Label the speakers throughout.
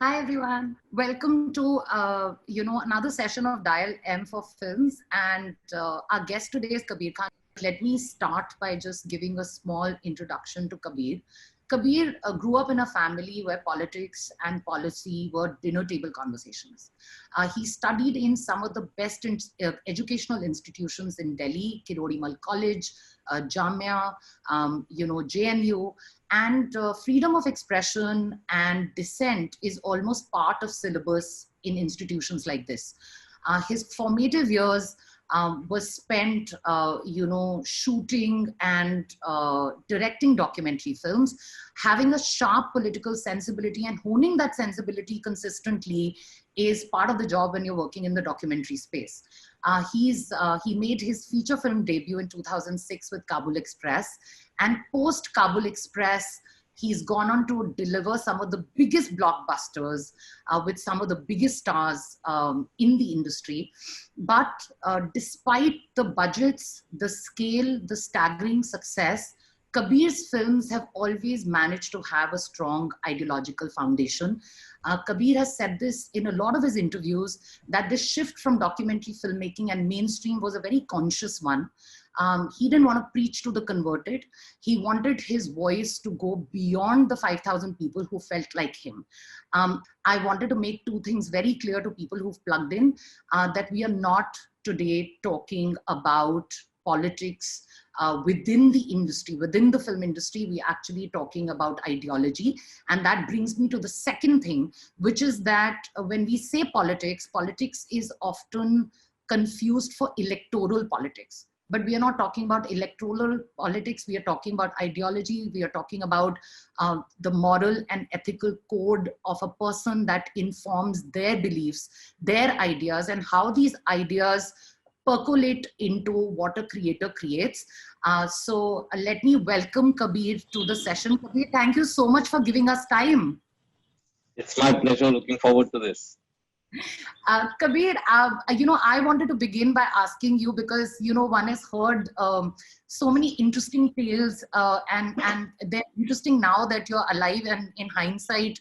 Speaker 1: Hi everyone. Welcome to another session of Dial M for Films, and our guest today is Kabir Khan. Let me start by just giving a small introduction to Kabir. Kabir grew up in a family where politics and policy were dinner table conversations. He studied in some of the best educational institutions in Delhi, Kirodimal College, Jamia, JNU, and freedom of expression and dissent is almost part of syllabus in institutions like this. His formative years was spent, shooting and directing documentary films, having a sharp political sensibility and honing that sensibility consistently is part of the job when you're working in the documentary space. He made his feature film debut in 2006 with Kabul Express, and post Kabul Express, he's gone on to deliver some of the biggest blockbusters with some of the biggest stars in the industry. But despite the budgets, the scale, the staggering success, Kabir's films have always managed to have a strong ideological foundation. Kabir has said this in a lot of his interviews, that this shift from documentary filmmaking and mainstream was a very conscious one. He didn't want to preach to the converted. He wanted his voice to go beyond the 5,000 people who felt like him. I wanted to make two things very clear to people who've plugged in, that we are not today talking about politics within the industry, within the film industry. We're actually talking about ideology. And that brings me to the second thing, which is that when we say politics, politics is often confused for electoral politics. But we are not talking about electoral politics. We are talking about ideology. We are talking about the moral and ethical code of a person that informs their beliefs, their ideas, and how these ideas percolate into what a creator creates. So let me welcome Kabir to the session. Kabir, thank you so much for giving us time.
Speaker 2: It's my pleasure. Looking forward to this.
Speaker 1: Kabir, I wanted to begin by asking you because, one has heard so many interesting tales and they're interesting now that you're alive and in hindsight,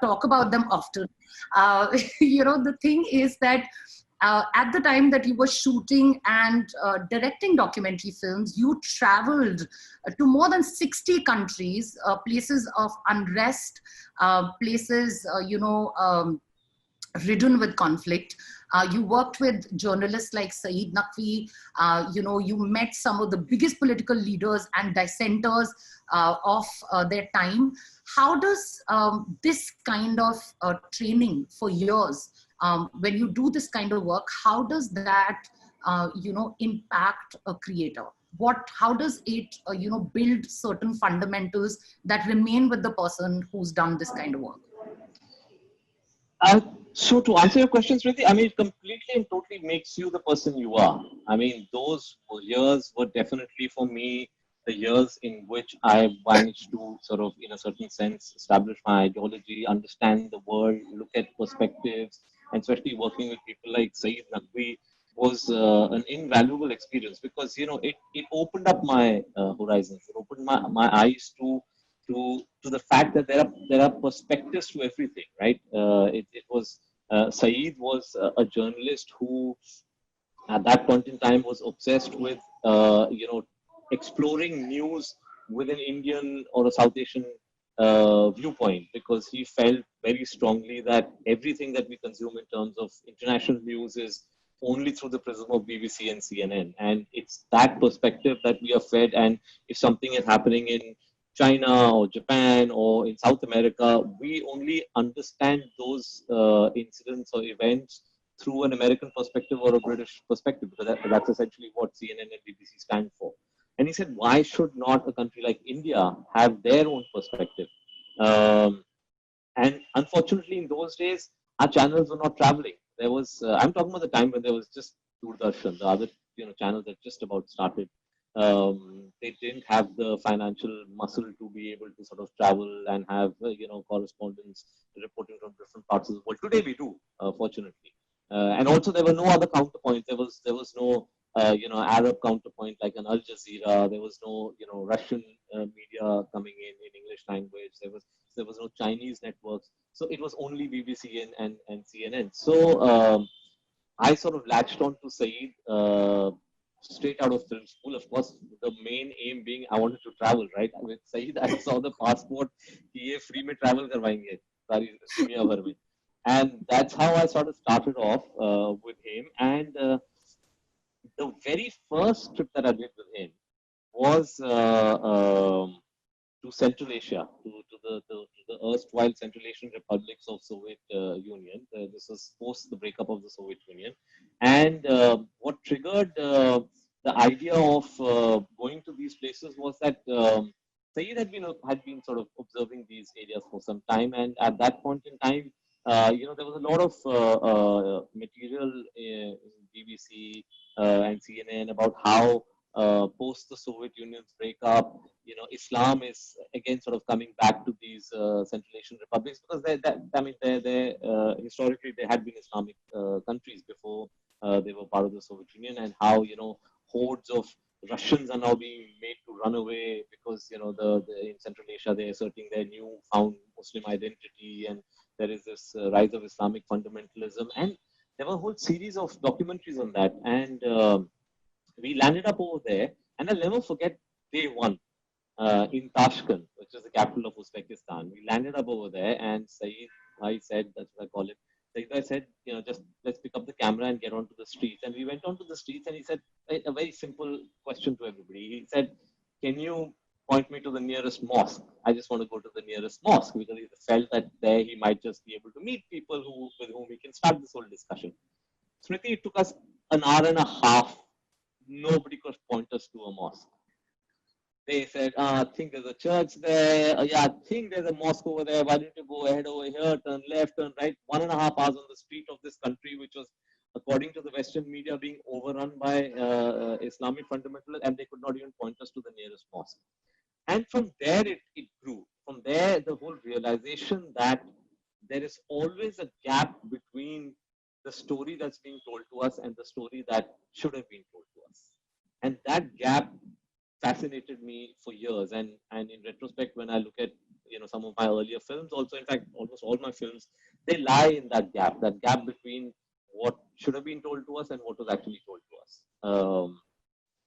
Speaker 1: talk about them often. The thing is that at the time that you were shooting and directing documentary films, you traveled to more than 60 countries, places of unrest, places, ridden with conflict. You worked with journalists like Saeed Naqvi. You met some of the biggest political leaders and dissenters of their time. How does this kind of training for years, when you do this kind of work, how does that, impact a creator? How does it, build certain fundamentals that remain with the person who's done this kind of work?
Speaker 2: So to answer your question, Smriti, I mean, it completely and totally makes you the person you are. I mean, those years were definitely for me the years in which I managed to sort of, in a certain sense, establish my ideology, understand the world, look at perspectives, and especially working with people like Saeed Naqvi was an invaluable experience because, it opened up my horizons. It opened my eyes to the fact that there are perspectives to everything, right? It was Saeed was a journalist who, at that point in time, was obsessed with exploring news with an Indian or a South Asian viewpoint because he felt very strongly that everything that we consume in terms of international news is only through the prism of BBC and CNN, and it's that perspective that we are fed. And if something is happening in China or Japan or in South America, we only understand those incidents or events through an American perspective or a British perspective, because that's essentially what CNN and BBC stand for. And he said, why should not a country like India have their own perspective? Um, and unfortunately, in those days, our channels were not traveling. There was, I'm talking about the time when there was just Doordarshan, the other channels that just about started. They didn't have the financial muscle to be able to sort of travel and have correspondence reporting from different parts of the world. Today we do, fortunately, and also there were no other counterpoints. There was no Arab counterpoint like an Al Jazeera. There was no Russian media coming in English language. There was no Chinese networks. So it was only BBC and CNN. So I sort of latched on to Saeed straight out of film school. Of course, the main aim being I wanted to travel, right? With Saeed, I saw the passport, ये free में travel करवाएंगे सारी दुनिया भर में. And that's how I sort of started off with him. And the very first trip that I did with him was to Central Asia, to the erstwhile Central Asian republics of Soviet Union. This was post the breakup of the Soviet Union, and what triggered the idea of going to these places was that Saeed had been sort of observing these areas for some time, and at that point in time, there was a lot of material in BBC and CNN about how post the Soviet Union's breakup, Islam is again sort of coming back to these Central Asian republics because historically they had been Islamic countries before they were part of the Soviet Union, and how hordes of Russians are now being made to run away because in Central Asia they're asserting their new found Muslim identity, and there is this rise of Islamic fundamentalism, and there were a whole series of documentaries on that, and we landed up over there, and I'll never forget day one in Tashkent, which is the capital of Uzbekistan. We landed up over there, and Saeed, I said, that's what I call it. Saeed, I said, just let's pick up the camera and get onto the streets. And we went onto the streets, and he said a very simple question to everybody. He said, "Can you point me to the nearest mosque? I just want to go to the nearest mosque," because he felt that there he might just be able to meet people with whom he can start this whole discussion. Smriti, it took us an hour and a half. Nobody could point us to a mosque. They said, I think there's a church there. Yeah, I think there's a mosque over there. Why don't you go ahead over here, turn left, turn right? 1.5 hours on the street of this country, which was, according to the Western media, being overrun by Islamic fundamentalists, and they could not even point us to the nearest mosque. And from there, it grew. From there, the whole realization that there is always a gap between the story that's being told to us and the story that should have been told to us. And that gap fascinated me for years. And in retrospect, when I look at some of my earlier films, also in fact almost all my films, they lie in that gap between what should have been told to us and what was actually told to us.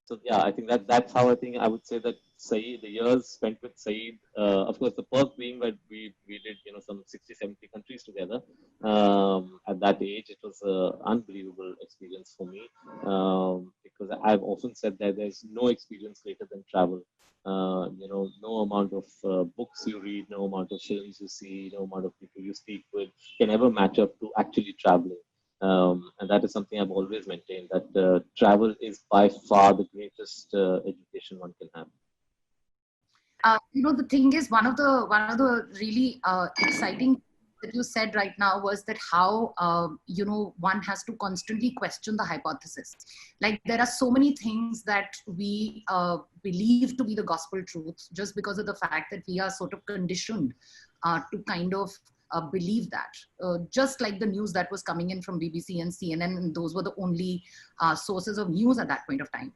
Speaker 2: So yeah, I think that's how I would say that Saeed, the years spent with Saeed, of course, the perk being that we did some 60, 70 countries together. At that age, it was an unbelievable experience for me because I've often said that there's no experience greater than travel. No amount of books you read, no amount of films you see, no amount of people you speak with can ever match up to actually traveling. And that is something I've always maintained, that travel is by far the greatest education one can have.
Speaker 1: The thing is, one of the really exciting that you said right now was that how one has to constantly question the hypothesis. Like there are so many things that we believe to be the gospel truth just because of the fact that we are sort of conditioned to kind of believe that. Just like the news that was coming in from BBC and CNN, and those were the only sources of news at that point of time.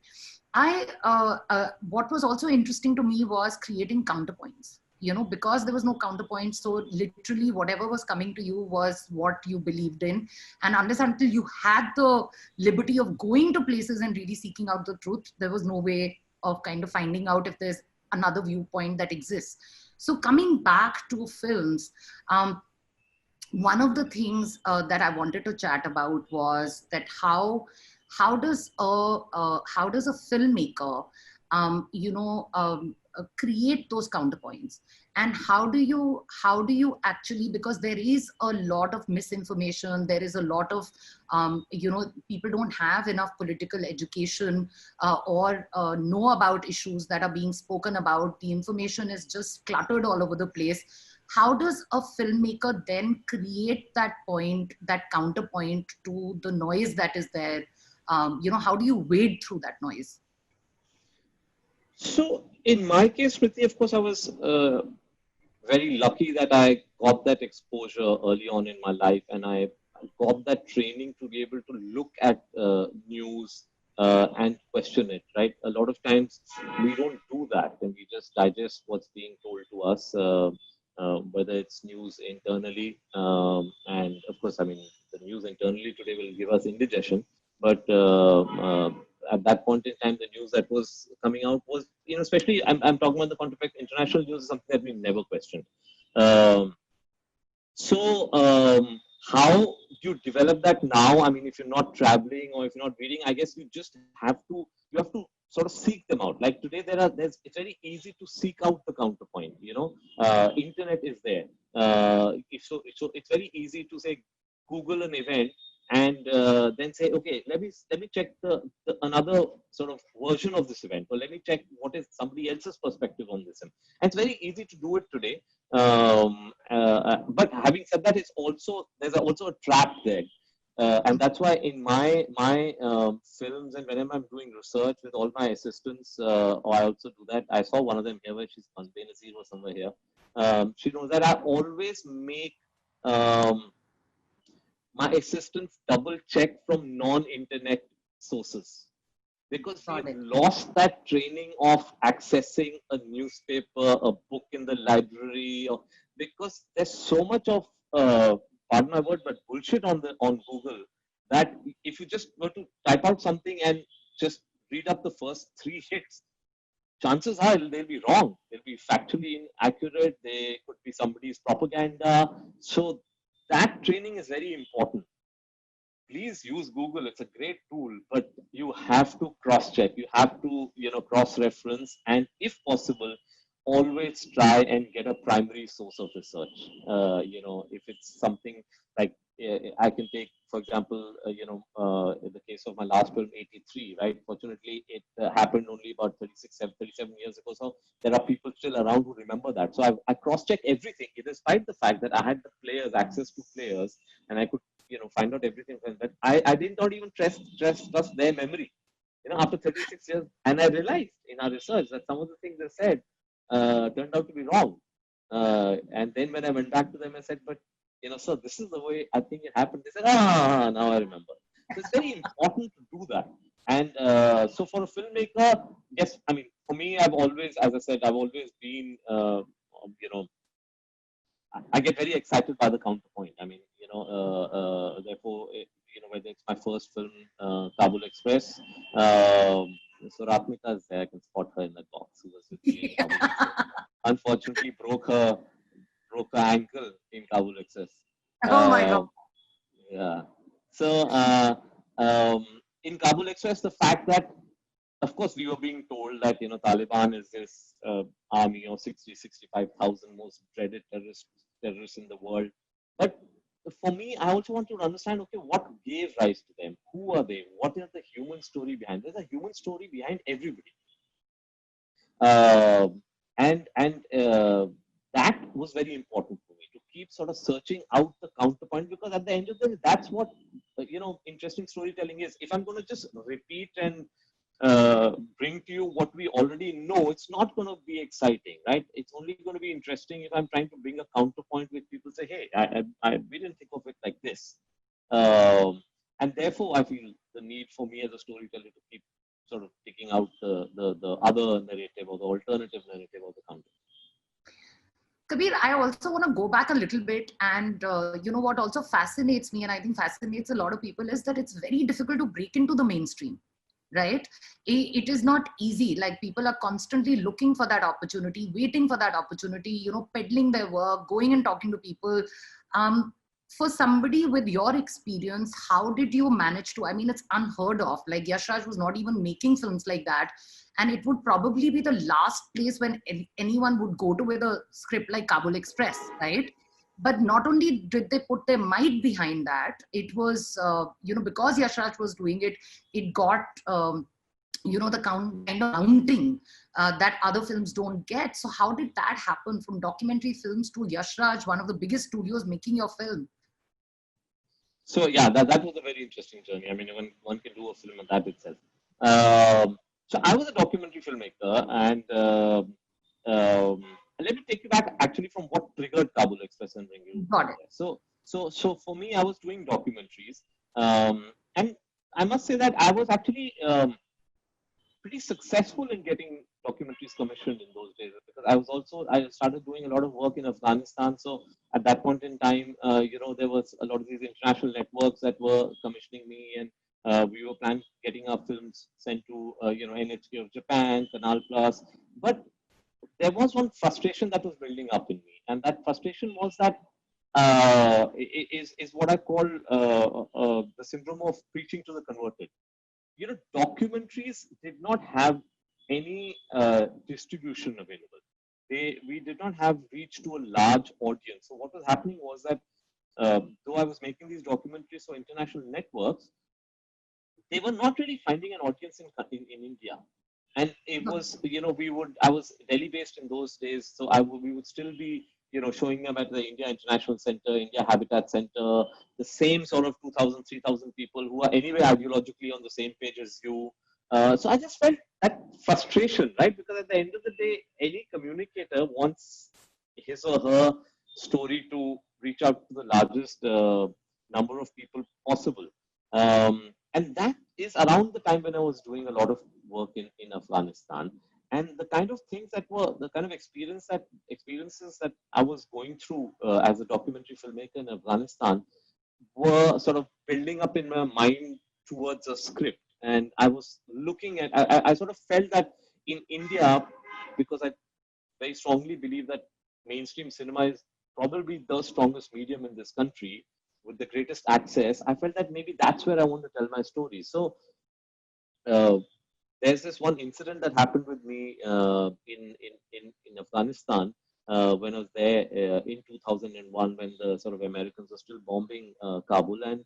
Speaker 1: What was also interesting to me was creating counterpoints, because there was no counterpoint. So literally whatever was coming to you was what you believed in. And unless until you had the liberty of going to places and really seeking out the truth, there was no way of kind of finding out if there's another viewpoint that exists. So coming back to films, one of the things that I wanted to chat about was that how does a filmmaker create those counterpoints, and how do you actually, because there is a lot of misinformation, there is a lot of people don't have enough political education or know about issues that are being spoken about. The information is just cluttered all over the place. How does a filmmaker then create that point, that counterpoint to the noise that is there? How do you wade through that noise?
Speaker 2: So in my case, Smriti, of course, I was very lucky that I got that exposure early on in my life, and I got that training to be able to look at news and question it, right? A lot of times we don't do that, and we just digest what's being told to us. whether it's news internally, and of course, I mean, the news internally today will give us indigestion, but at that point in time, the news that was coming out was, especially I'm talking about the context, international news is something that we never questioned. Um, so, how you develop that now? I mean, if you're not traveling or if you're not reading, I guess you have to sort of seek them out. Like today, it's very easy to seek out the counterpoint. Internet is there. So it's very easy to say Google an event and then say, okay, let me check the another sort of version of this event, or let me check what is somebody else's perspective on this. And it's very easy to do it today. But having said that, there's also a trap there, and that's why in my films and whenever I'm doing research with all my assistants, or I also do that. I saw one of them here, where she's Anbe Nazir or somewhere here. She knows that I always make my assistants double check from non-internet sources, because we've lost that training of accessing a newspaper, a book in the library, because there's so much of, pardon my word, but bullshit on Google, that if you just were to type out something and just read up the first 3 hits, chances are they'll be wrong. They'll be factually inaccurate. They could be somebody's propaganda. So that training is very important. Please use Google. It's a great tool, but you have to cross check. You have to, cross reference, and if possible, always try and get a primary source of research. If it's something like, I can take, for example, in the case of my last film, 83, right? Fortunately, it happened only about 37 years ago. So there are people still around who remember that. So I cross-check everything, despite the fact that I had the players, access to players, and I could, find out everything from that. I did not even trust their memory, after 36 years. And I realized in our research that some of the things they said turned out to be wrong. And then when I went back to them, I said, but, sir, this is the way I think it happened. They said, now I remember. So it's very important to do that. And so for a filmmaker, yes, I mean, for me, I've always, as I said, I've always been, I get very excited by the counterpoint. I mean, therefore, whether it's my first film, Kabul Express, so Ratmika is there. I can spot her in that box. Who was with me in Kabul Express. Unfortunately, broke her ankle in Kabul Express.
Speaker 1: Oh my God.
Speaker 2: Yeah. So in Kabul Express, the fact that, of course, we were being told that Taliban is this army of 65,000 most dreaded terrorists in the world. But for me, I also want to understand, okay, what gave rise to them? Who are they? What is the human story behind? There's a human story behind everybody, and that was very important for me, to keep sort of searching out the counterpoint, because at the end of the day, that's what interesting storytelling is. If I'm going to just repeat and bring to you what we already know, it's not going to be exciting, right? It's only going to be interesting if I'm trying to bring a counterpoint which people say, hey, we didn't think of it like this. And therefore, I feel the need for me as a storyteller to keep sort of picking out the other narrative, or the alternative narrative, or the counter.
Speaker 1: Kabir, I also want to go back a little bit, and what also fascinates me, and I think fascinates a lot of people, is that it's very difficult to break into the mainstream. Right? It is not easy. Like, people are constantly looking for that opportunity, waiting for that opportunity, peddling their work, going and talking to people. For somebody with your experience, how did you manage to, I mean, it's unheard of. Like, Yash Raj was not even making films like that. And it would probably be the last place when anyone would go to with a script like Kabul Express, right? But not only did they put their might behind that, it was, because Yash Raj was doing it, it got, the kind of counting that other films don't get. So how did that happen, from documentary films to Yash Raj, one of the biggest studios, making your film?
Speaker 2: So yeah, that was a very interesting journey. I mean, one can do a film on that itself. So I was a documentary filmmaker, and let me take you back actually from what triggered Kabul Express and bring you.
Speaker 1: Got it.
Speaker 2: So for me, I was doing documentaries, and I must say that I was actually pretty successful in getting documentaries commissioned in those days, because I started doing a lot of work in Afghanistan. So at that point in time, there was a lot of these international networks that were commissioning me, and we were planning getting our films sent to NHK of Japan, Canal Plus. But there was one frustration that was building up in me, and that frustration was that is what I call the syndrome of preaching to the converted. Documentaries did not have any distribution available. We did not have reach to a large audience. So what was happening was that though I was making these documentaries for international networks, they were not really finding an audience in India. And it was, I was Delhi based in those days, so we would still be, showing them at the India International Center, India Habitat Center, the same sort of 2,000, 3,000 people who are anyway ideologically on the same page as you. So I just felt that frustration, right? Because at the end of the day, any communicator wants his or her story to reach out to the largest number of people possible. And that is around the time when I was doing a lot of work in Afghanistan. And the kind of things that were the kind of experiences that I was going through as a documentary filmmaker in Afghanistan were sort of building up in my mind towards a script. And I was looking at, I sort of felt that in India, because I very strongly believe that mainstream cinema is probably the strongest medium in this country with the greatest access, I felt that maybe that's where I want to tell my story. So there's this one incident that happened with me in Afghanistan when I was there in 2001 when the sort of Americans were still bombing Kabul. And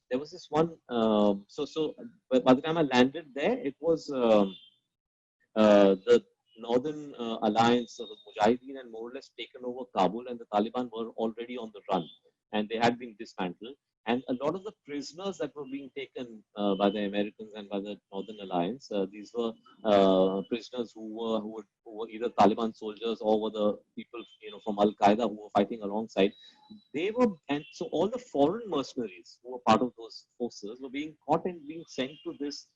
Speaker 2: there was this one, so by the time I landed there, it was the Northern Alliance, so the Mujahideen, had more or less taken over Kabul, and the Taliban were already on the run, and they had been dismantled. And a lot of the prisoners that were being taken by the Americans and by the Northern Alliance, these were prisoners who were either Taliban soldiers or were the people from Al Qaeda who were fighting alongside. They were, and so all the foreign mercenaries who were part of those forces were being caught and being sent to this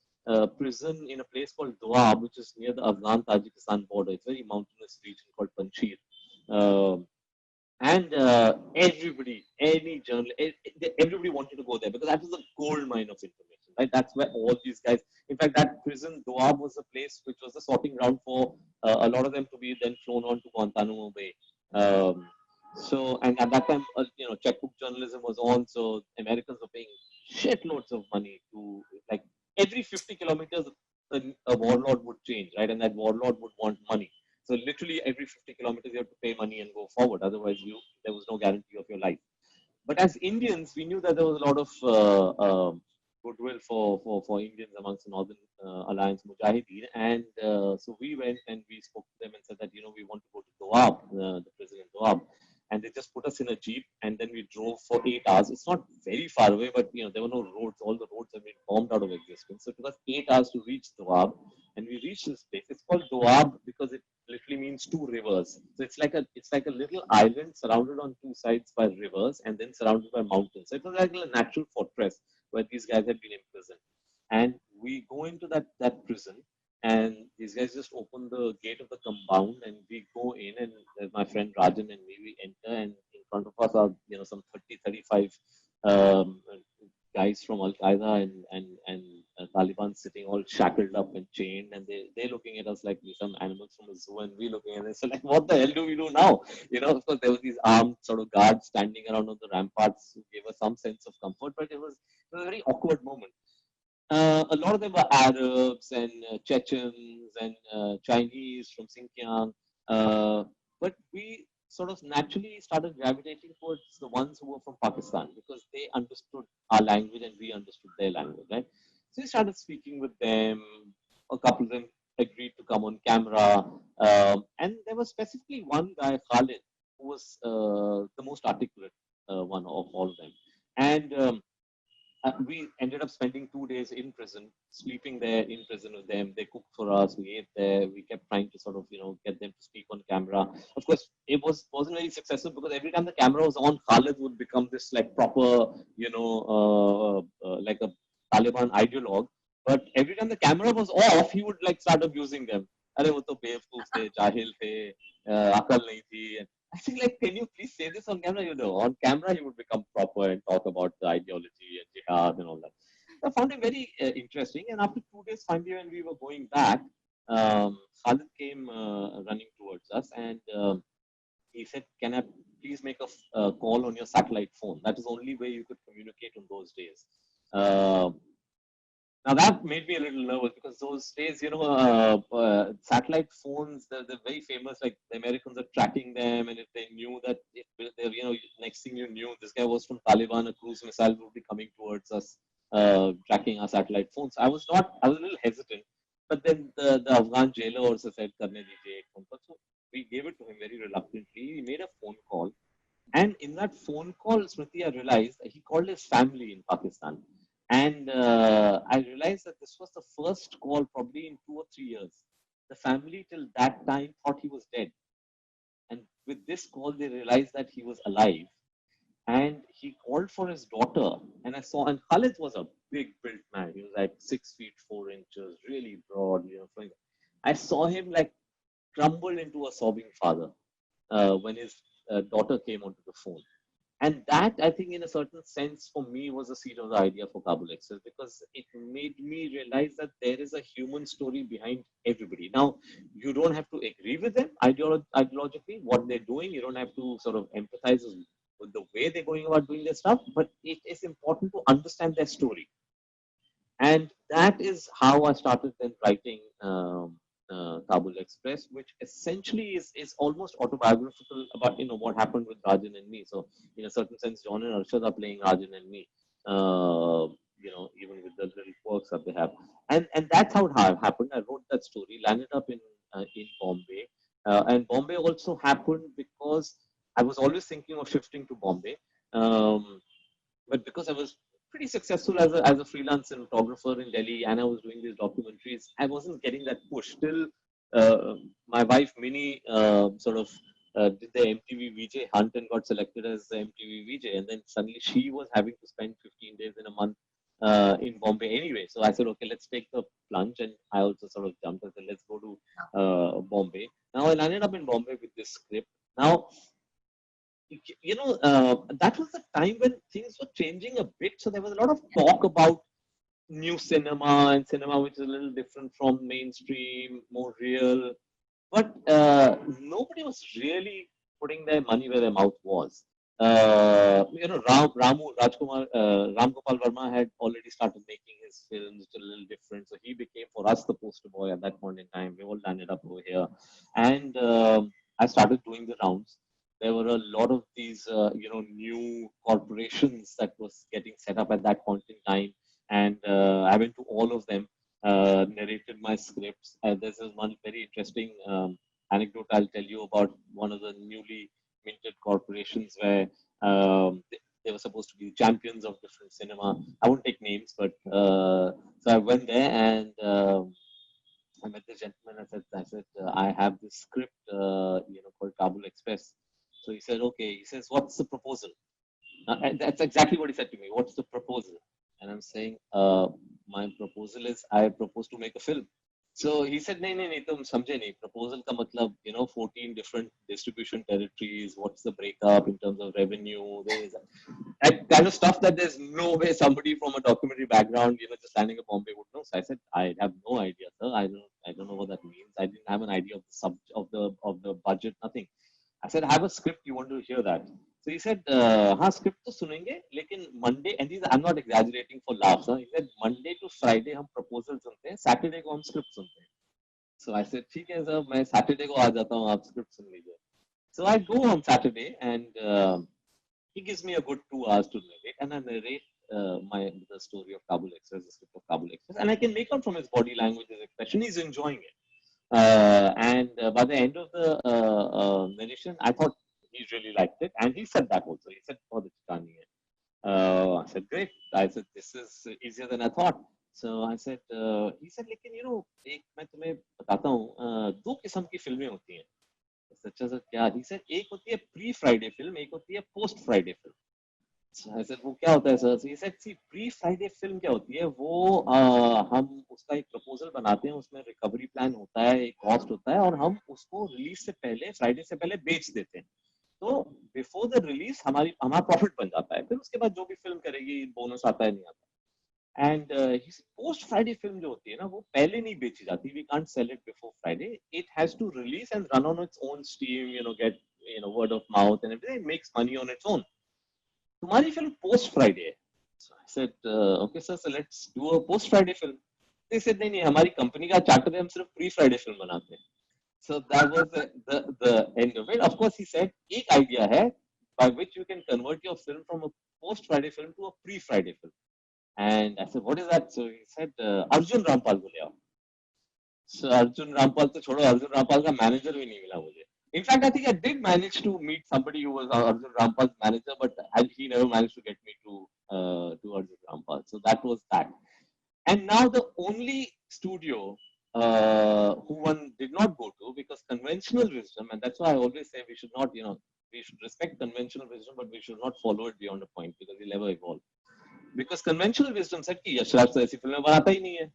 Speaker 2: prison in a place called Doab, which is near the Afghan-Tajikistan border. It's a very mountainous region called Panjshir. And everybody, any journalist, everybody wanted to go there because that was the gold mine of information, right? That's where all these guys, in fact, that prison, Doab, was a place which was the sorting ground for a lot of them to be then flown on to Guantanamo Bay. And at that time, checkbook journalism was on, so Americans were paying shitloads of money to, like, every 50 kilometers, a warlord would change, right? And that warlord would want money. So literally every 50 kilometers, you have to pay money and go forward. Otherwise, there was no guarantee of your life. But as Indians, we knew that there was a lot of goodwill for Indians amongst the Northern Alliance Mujahideen. And so we went and we spoke to them and said that, we want to go to Doab, the prison in Doab. And they just put us in a jeep, and then we drove for 8 hours. It's not very far away, but there were no roads. All the roads have been bombed out of existence. So it took us 8 hours to reach Doab, and we reached this place. It's called Doab because it literally means two rivers. So it's like a little island surrounded on two sides by rivers, and then surrounded by mountains. So it was like a natural fortress where these guys had been imprisoned. And we go into that prison. And these guys just open the gate of the compound, and we go in, and my friend Rajan and me, we enter, and in front of us are some 30, 35 guys from Al Qaeda and Taliban sitting all shackled up and chained, and they're looking at us like we're some animals from a zoo, and we looking at them. So like, what the hell do we do now? Of course there was these armed sort of guards standing around on the ramparts who gave us some sense of comfort, but it was a very awkward moment. A lot of them were Arabs and Chechens and Chinese from Xinjiang. But we sort of naturally started gravitating towards the ones who were from Pakistan because they understood our language and we understood their language, right? So we started speaking with them. A couple of them agreed to come on camera. And there was specifically one guy, Khalid, who was the most articulate one of all of them. And we ended up spending 2 days in prison, sleeping there in prison with them. They cooked for us. We ate there. We kept trying to sort of, get them to speak on camera. Of course, it wasn't very successful because every time the camera was on, Khalid would become this like proper, like a Taliban ideologue. But every time the camera was off, he would like start abusing them. अरे वो तो बेवकूफ थे, जाहिल थे, अकल नहीं थी. I think like, can you please say this on camera? You know, on camera he would become proper and talk about the ideology and jihad and all that. I found it very interesting. And after 2 days, finally, when we were going back, Khalid came running towards us, and he said, "Can I please make a call on your satellite phone? That is the only way you could communicate on those days." Uh, Now that made me a little nervous because those days, satellite phones, they're very famous. Like the Americans are tracking them, and if they knew that, if they, next thing you knew, this guy was from Taliban, a cruise missile would be coming towards us, tracking our satellite phones. I was a little hesitant, but then the Afghan jailer also said, "Karne dijiye ek phone call." So we gave it to him very reluctantly. He made a phone call, and in that phone call, Smriti, I realized that he called his family in Pakistan. And I realized that this was the first call probably in 2 or 3 years. The family till that time thought he was dead. And with this call, they realized that he was alive. And he called for his daughter. And I saw, and Khalid was a big built man. He was like 6 feet 4 inches, really broad. I saw him like crumble into a sobbing father when his daughter came onto the phone. And that, I think, in a certain sense, for me, was the seed of the idea for Kabul Express because it made me realize that there is a human story behind everybody. Now, you don't have to agree with them ideologically, what they're doing. You don't have to sort of empathize with the way they're going about doing their stuff, but it is important to understand their story. And that is how I started then writing Kabul Express, which essentially is almost autobiographical about what happened with Rajan and me. So in a certain sense, John and Arshad are playing Rajan and me. Even with the little quirks that they have, and that's how it happened. I wrote that story, landed up in Bombay, and Bombay also happened because I was always thinking of shifting to Bombay. But because I was pretty successful as a freelance cinematographer in Delhi and I was doing these documentaries, I wasn't getting that push. Till my wife Minnie sort of did the MTV VJ hunt and got selected as the MTV VJ, and then suddenly she was having to spend 15 days in a month in Bombay anyway. So I said, okay, let's take the plunge, and I also sort of jumped and said, let's go to Bombay. Now I landed up in Bombay with this script. Now that was the time when things were changing a bit. So there was a lot of talk about new cinema and cinema which is a little different from mainstream, more real. But nobody was really putting their money where their mouth was. Ram Gopal Verma had already started making his films, which are a little different. So he became for us the poster boy at that point in time. We all landed up over here, and I started doing the rounds. There were a lot of these, new corporations that was getting set up at that point in time, and I went to all of them, narrated my scripts. There's this one very interesting anecdote I'll tell you about one of the newly minted corporations where they were supposed to be champions of different cinema. I won't take names, but so I went there and I met the gentleman. I said, I have this script, called Kabul Express. So he said, okay. He says, what's the proposal? And that's exactly what he said to me. What's the proposal? And I'm saying, my proposal is I propose to make a film. So he said, नहीं नहीं नहीं तुम समझे नहीं proposal का मतलब 14 different distribution territories, what's the breakup in terms of revenue, there's that kind of stuff that there's no way somebody from a documentary background just standing in Bombay would know. So I said, I have no idea, sir. I don't know what that means. I didn't have an idea of the of the budget, nothing. I said, I have a script. You want to hear that? So he said, हाँ script तो सुनेंगे, लेकिन Monday, and I'm not exaggerating for laughs. Huh? He said, Monday to Friday हम proposal सुनते हैं, Saturday को हम script सुनते हैं. So I said, ठीक है sir, मैं Saturday को आ जाता हूँ, आप script सुन लीजिए. So I go on Saturday, and he gives me a good 2 hours to narrate, and I narrate the story of Kabul Express, the script of Kabul Express, and I can make out from his body language, his expression, he's enjoying it. And by the end of the narration, I thought he really liked it, and he said that also. He said, "Oh, the Chitani." I said, "Great." I said, "This is easier than I thought." So I said, he said, "लेकिन एक मैं तुम्हें बताता हूँ, दो किस्म की फिल्में होती हैं." सच्चा सच क्या? He said, एक होती है pre-Friday film, एक होती है post-Friday film. So I said, वो क्या होता है sir? So he said, see, pre-Friday film क्या होती है? वो हम उसका एक proposal बनाते हैं, उसमें recovery plan होता है, एक cost होता है, और हम उसको release से पहले, Friday से पहले बेच देते हैं. तो before the release हमारा profit बन जाता है. फिर उसके बाद जो भी film करेगी, bonus आता है नहीं आता. And his post Friday film जो होती है ना, वो पहले नहीं बेची जाती. We can't sell it before Friday. It has to release and run on its own steam. Get word of mouth and everything. It makes money on its own. तुम्हारी film post Friday है. So I said, okay sir, so let's do a post Friday film. They said नहीं हमारी company का charter है, हम सिर्फ pre Friday film बनाते हैं. So that was the end of it. Of course, he said एक idea है by which you can convert your film from a post Friday film to a pre Friday film. And I said, what is that? So he said, Arjun Rampal बोले आओ. So Arjun Rampal तो छोड़ो, Arjun Rampal का manager भी नहीं मिला मुझे. In fact, I think I did manage to meet somebody who was Arjun Rampal's manager, but he never managed to get me to Arjun Rampal. So that was that. And now the only studio who one did not go to, because conventional wisdom, and that's why I always say we should not, we should respect conventional wisdom, but we should not follow it beyond a point because we'll never evolve. Because conventional wisdom said कि यशराज तो ऐसी फिल्में बनाता ही नहीं है,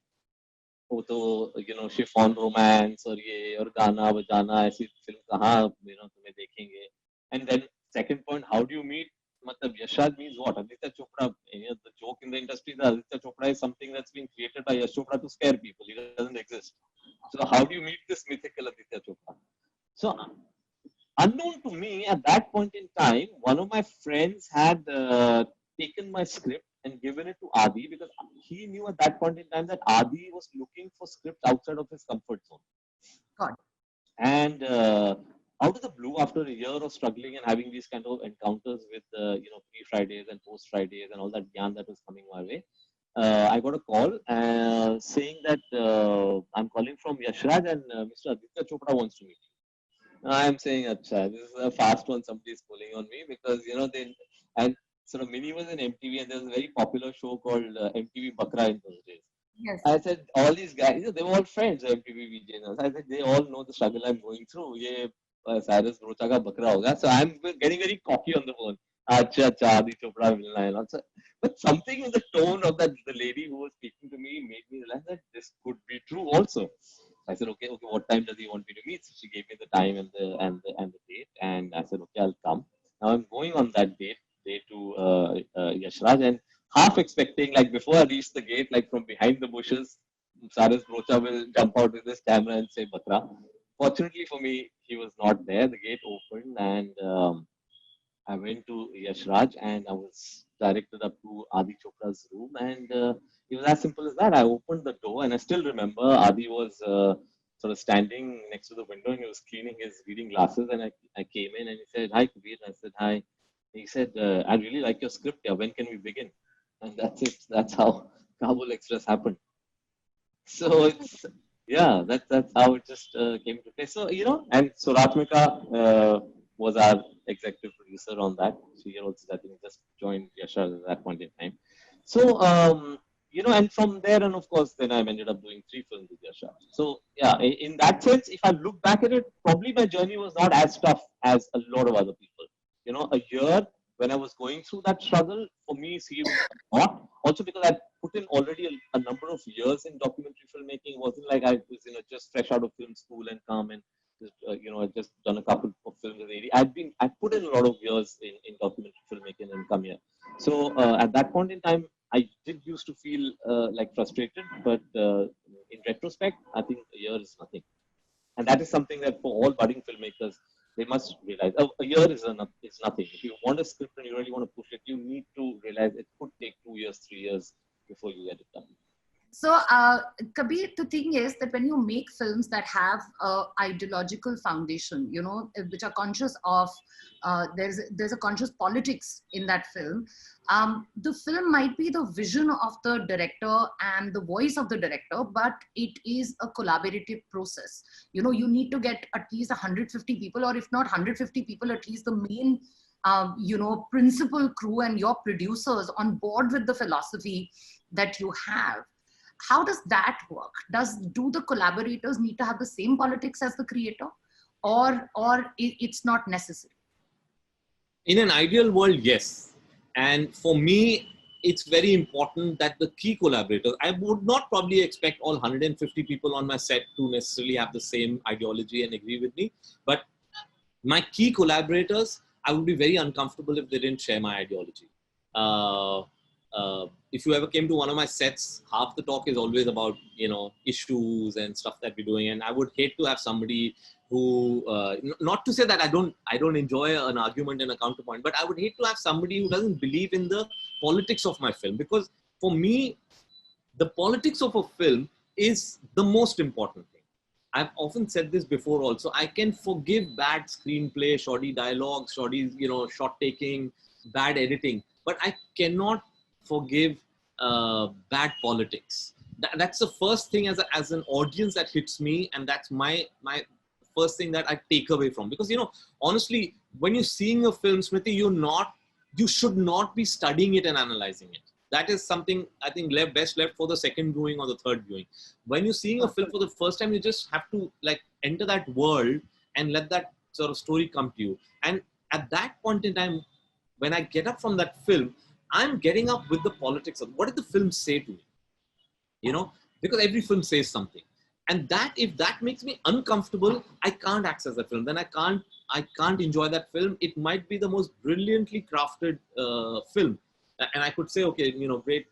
Speaker 2: वो तो chiffon romance और ये और गाना बजाना ऐसी फिल्म कहाँ तुम्हें देखेंगे. And then second point, how do you meet? मतलब Yashraj means what? Aditya Chopra. The joke in the industry is that Aditya Chopra is something that's been created by Yash Chopra to scare people. He doesn't exist. So how do you meet this mythical Aditya Chopra? So unknown to me at that point in time, one of my friends had taken my script and given it to Adi, because he knew at that point in time that Adi was looking for scripts outside of his comfort zone.
Speaker 1: God.
Speaker 2: And out of the blue, after a year of struggling and having these kind of encounters with pre-Fridays and post-Fridays and all that gyan that was coming my way, I got a call saying that I'm calling from Yashraj and Mr. Aditya Chopra wants to meet you. I'm saying, Acha, this is a fast one. Somebody's pulling on me because and sort of Mini was in MTV and there was a very popular show called MTV Bakra in those days.
Speaker 1: Yes.
Speaker 2: I said, all these guys, they were all friends, MTV VJs. I said, they all know the struggle I'm going through. Ye Cyrus Brocha ka Bakra hoga. So I'm getting very cocky on the phone. Acha, Adi Chopra milna hai. But something in the tone of the lady who was speaking to me made me realize that this could be true also. I said, okay, what time does he want me to meet? So she gave me the time and the date, and I said, okay, I'll come. Now I'm going on that date to Yashraj, and half expecting, like before I reach the gate, like from behind the bushes, Cyrus Brocha will jump out with his camera and say Bakra. Fortunately for me, he was not there. The gate opened, and I went to Yashraj, and I was directed up to Adi Chopra's room, and it was as simple as that. I opened the door, and I still remember Adi was sort of standing next to the window, and he was cleaning his reading glasses, and I came in, and he said, "Hi, Kabir." And I said, "Hi." He said, "I really like your script. Yeah, when can we begin?" And that's it. That's how Kabul Express happened. So it's that's how it just came to play. So and Suratmika was our executive producer on that. She also, I think, just joined Yasha at that point in time. So and from there, and of course, then I ended up doing 3 films with Yasha. So yeah, in that sense, if I look back at it, probably my journey was not as tough as a lot of other people. A year when I was going through that struggle, for me seemed not. Also because I put in already a number of years in documentary filmmaking. It wasn't like I was just fresh out of film school and come and just I just done a couple of films as AD. I put in a lot of years in documentary filmmaking and come here. So at that point in time, I did used to feel like frustrated, but in retrospect, I think a year is nothing. And that is something that for all budding filmmakers, they must realize. A year is nothing. If you want a script and you really want to push it, you need to realize it could take 2 years, 3 years before you get it done.
Speaker 1: So, Kabir, the thing is that when you make films that have a ideological foundation, which are conscious of, there's a conscious politics in that film. The film might be the vision of the director and the voice of the director, but it is a collaborative process. You need to get at least 150 people, or if not 150 people, at least the main principal crew and your producers on board with the philosophy that you have. How does that work? Do the collaborators need to have the same politics as the creator, or it's not necessary?
Speaker 2: In an ideal world, yes. And for me, it's very important that the key collaborators, I would not probably expect all 150 people on my set to necessarily have the same ideology and agree with me, but my key collaborators, I would be very uncomfortable if they didn't share my ideology. If you ever came to one of my sets, half the talk is always about, you know, issues and stuff that we're doing. And I would hate to have somebody who, not to say that I don't enjoy an argument and a counterpoint, but I would hate to have somebody who doesn't believe in the politics of my film. Because for me, the politics of a film is the most important thing. I've often said this before also. I can forgive bad screenplay, shoddy dialogue, shoddy, you know, shot taking, bad editing, but I cannot forgive bad politics. That's the first thing as an audience that hits me, and that's my first thing that I take away from. Because, you know, honestly, when you're seeing a film, Smriti, you should not be studying it and analyzing it. That is something I think best left for the second viewing or the third viewing. When you're seeing a film for the first time, you just have to like enter that world and let that sort of story come to you. And at that point in time, when I get up from that film, I'm getting up with the politics of what did the film say to me? You know, because every film says something. And that, if that makes me uncomfortable, I can't access that film. Then I can't enjoy that film. It might be the most brilliantly crafted film. And I could say, okay, you know, great,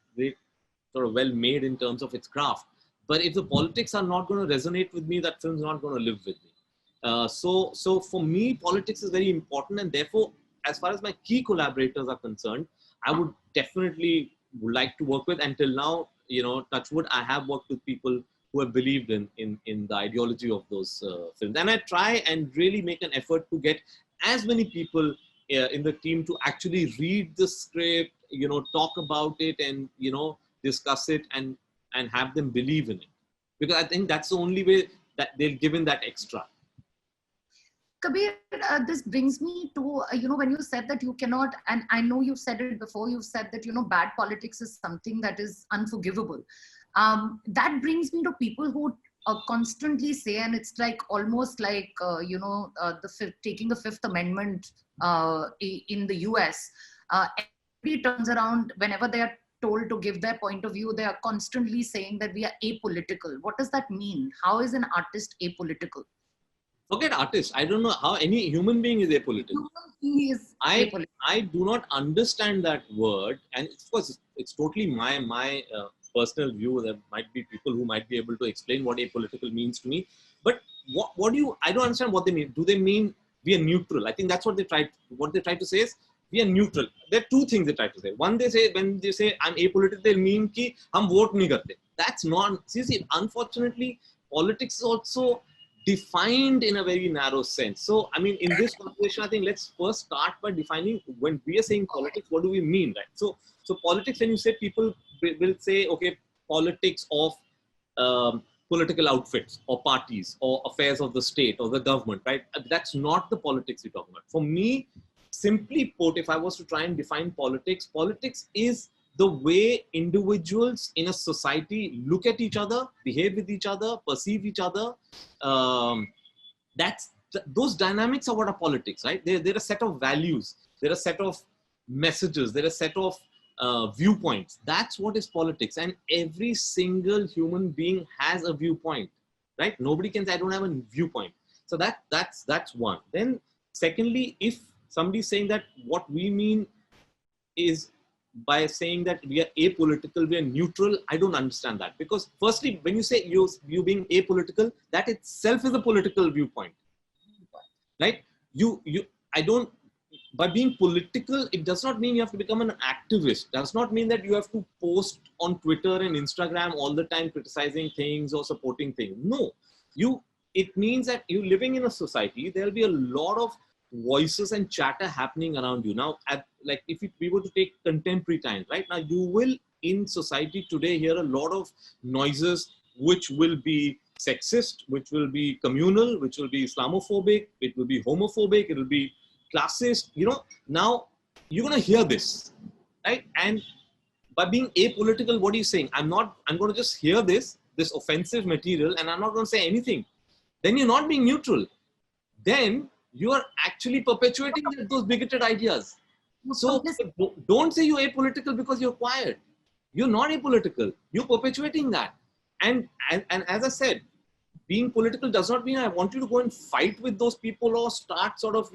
Speaker 2: sort of well made in terms of its craft. But if the politics are not going to resonate with me, that film's not going to live with me. So for me, politics is very important. And therefore, as far as my key collaborators are concerned, I would definitely like to work with. Until now, you know, touch wood, I have worked with people who have believed in the ideology of those films. And I try and really make an effort to get as many people in the team to actually read the script, you know, talk about it and, you know, discuss it and have them believe in it. Because I think that's the only way that they'll give in that extra.
Speaker 1: Kabir, this brings me to, you know, when you said that you cannot, and I know you've said it before, you've said that, you know, bad politics is something that is unforgivable. That brings me to people who constantly say, and it's like almost like, you know, taking the Fifth Amendment in the US. Everybody turns around whenever they are told to give their point of view, they are constantly saying that we are apolitical. What does that mean? How is an artist apolitical?
Speaker 2: Forget artist. I don't know how any human being is apolitical. I do not understand that word, and of course it's totally my personal view. There might be people who might be able to explain what apolitical means to me. But what do you? I don't understand what they mean. Do they mean we are neutral? I think that's what they try. What they try to say is we are neutral. There are two things they try to say. One, they say when they say I'm apolitical, they mean ki hum vote nahi karte. That's not. See, unfortunately, politics is also defined in a very narrow sense. So, I mean, in this conversation, I think let's first start by defining when we are saying politics, what do we mean, right? So politics, when you say, people will say, okay, politics of political outfits or parties or affairs of the state or the government, right? That's not the politics we're talking about. For me, simply put, if I was to try and define politics, politics is the way individuals in a society look at each other, behave with each other, perceive each other. Those dynamics are what are politics, right? They're a set of values. They're a set of messages. They're a set of viewpoints. That's what is politics. And every single human being has a viewpoint, right? Nobody can say, I don't have a viewpoint. So that's one. Then secondly, if somebody's saying that what we mean is by saying that we are apolitical, we are neutral, I don't understand that. Because firstly, when you say you being apolitical, that itself is a political viewpoint, right? By being political, it does not mean you have to become an activist. Does not mean that you have to post on Twitter and Instagram all the time criticizing things or supporting things. No, it means that you're living in a society, there'll be a lot of voices and chatter happening around you. Now, if we were to take contemporary times, right now, you will in society today hear a lot of noises which will be sexist, which will be communal, which will be Islamophobic, it will be homophobic, it will be classist. You know, now you're going to hear this, right? And by being apolitical, what are you saying? I'm going to just hear this offensive material and I'm not going to say anything. Then you're not being neutral. Then you are actually perpetuating those bigoted ideas.
Speaker 3: So don't say you're apolitical because you're quiet. You're not apolitical. You're perpetuating that. And as I said, being political does not mean I want you to go and fight with those people or start sort of,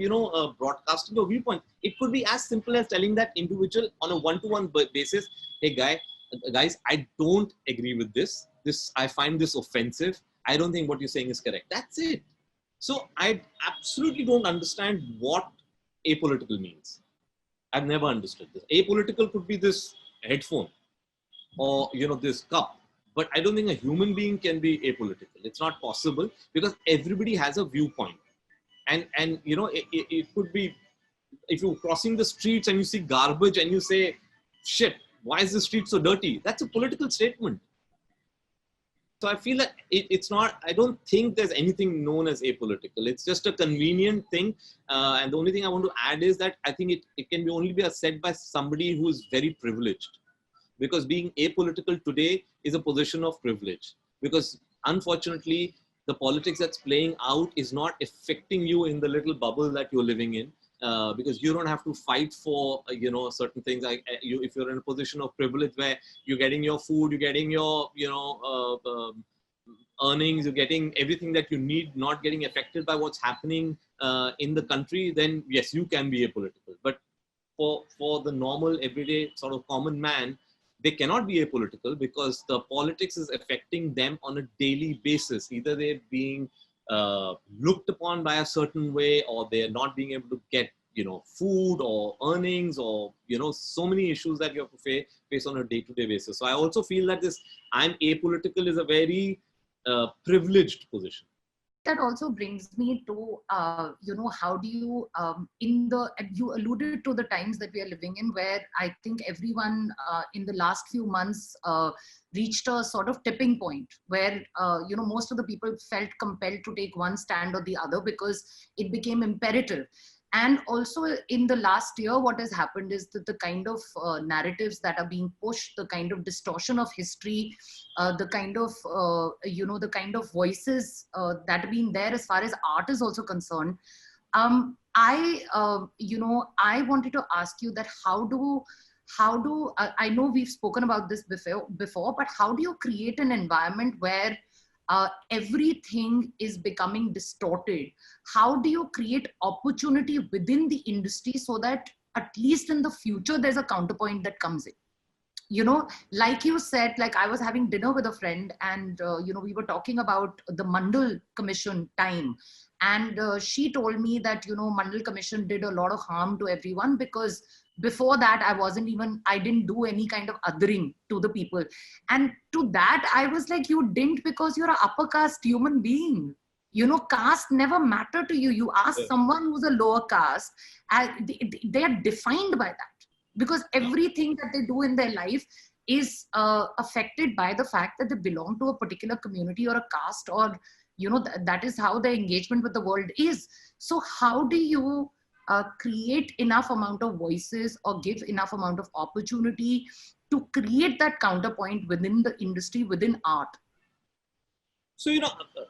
Speaker 3: broadcasting your viewpoint. It could be as simple as telling that individual on a one-to-one basis, hey guys, I don't agree with this. I find this offensive. I don't think what you're saying is correct. That's it. So I absolutely don't understand what apolitical means. I've never understood this. Apolitical could be this headphone or, this cup. But I don't think a human being can be apolitical. It's not possible because everybody has a viewpoint. And it could be, if you're crossing the streets and you see garbage and you say, shit, why is the street so dirty? That's a political statement. So I feel that it's not, I don't think there's anything known as apolitical. It's just a convenient thing. And the only thing I want to add is that I think it can only be said by somebody who is very privileged. Because being apolitical today is a position of privilege. Because unfortunately, the politics that's playing out is not affecting you in the little bubble that you're living in. Because you don't have to fight for, certain things. If you're in a position of privilege where you're getting your food, you're getting your, earnings, you're getting everything that you need, not getting affected by what's happening in the country, then yes, you can be apolitical. But for the normal, everyday sort of common man, they cannot be apolitical because the politics is affecting them on a daily basis. Either they're being looked upon by a certain way, or they're not being able to get, food or earnings, or, so many issues that you have to face on a day-to-day basis. So I also feel that this I'm apolitical is a very privileged position.
Speaker 1: That also brings me to, how do you, you alluded to the times that we are living in, where I think everyone in the last few months reached a sort of tipping point where, most of the people felt compelled to take one stand or the other because it became imperative. And also in the last year, what has happened is that the kind of narratives that are being pushed, the kind of distortion of history, the kind of, the kind of voices that have been there as far as art is also concerned. I wanted to ask you that I know we've spoken about this before, but how do you create an environment where everything is becoming distorted? How do you create opportunity within the industry so that at least in the future there's a counterpoint that comes in? Like you said, like I was having dinner with a friend and we were talking about the Mandal Commission time, and she told me that Mandal Commission did a lot of harm to everyone because before that I didn't do any kind of othering to the people. And to that I was like, you didn't because you're an upper caste human being. Caste never mattered to you. You ask someone who's a lower caste, they are defined by that, because everything that they do in their life is affected by the fact that they belong to a particular community or a caste, or that is how the engagement with the world is. So how do you create enough amount of voices or give enough amount of opportunity to create that counterpoint within the industry, within art?
Speaker 3: So,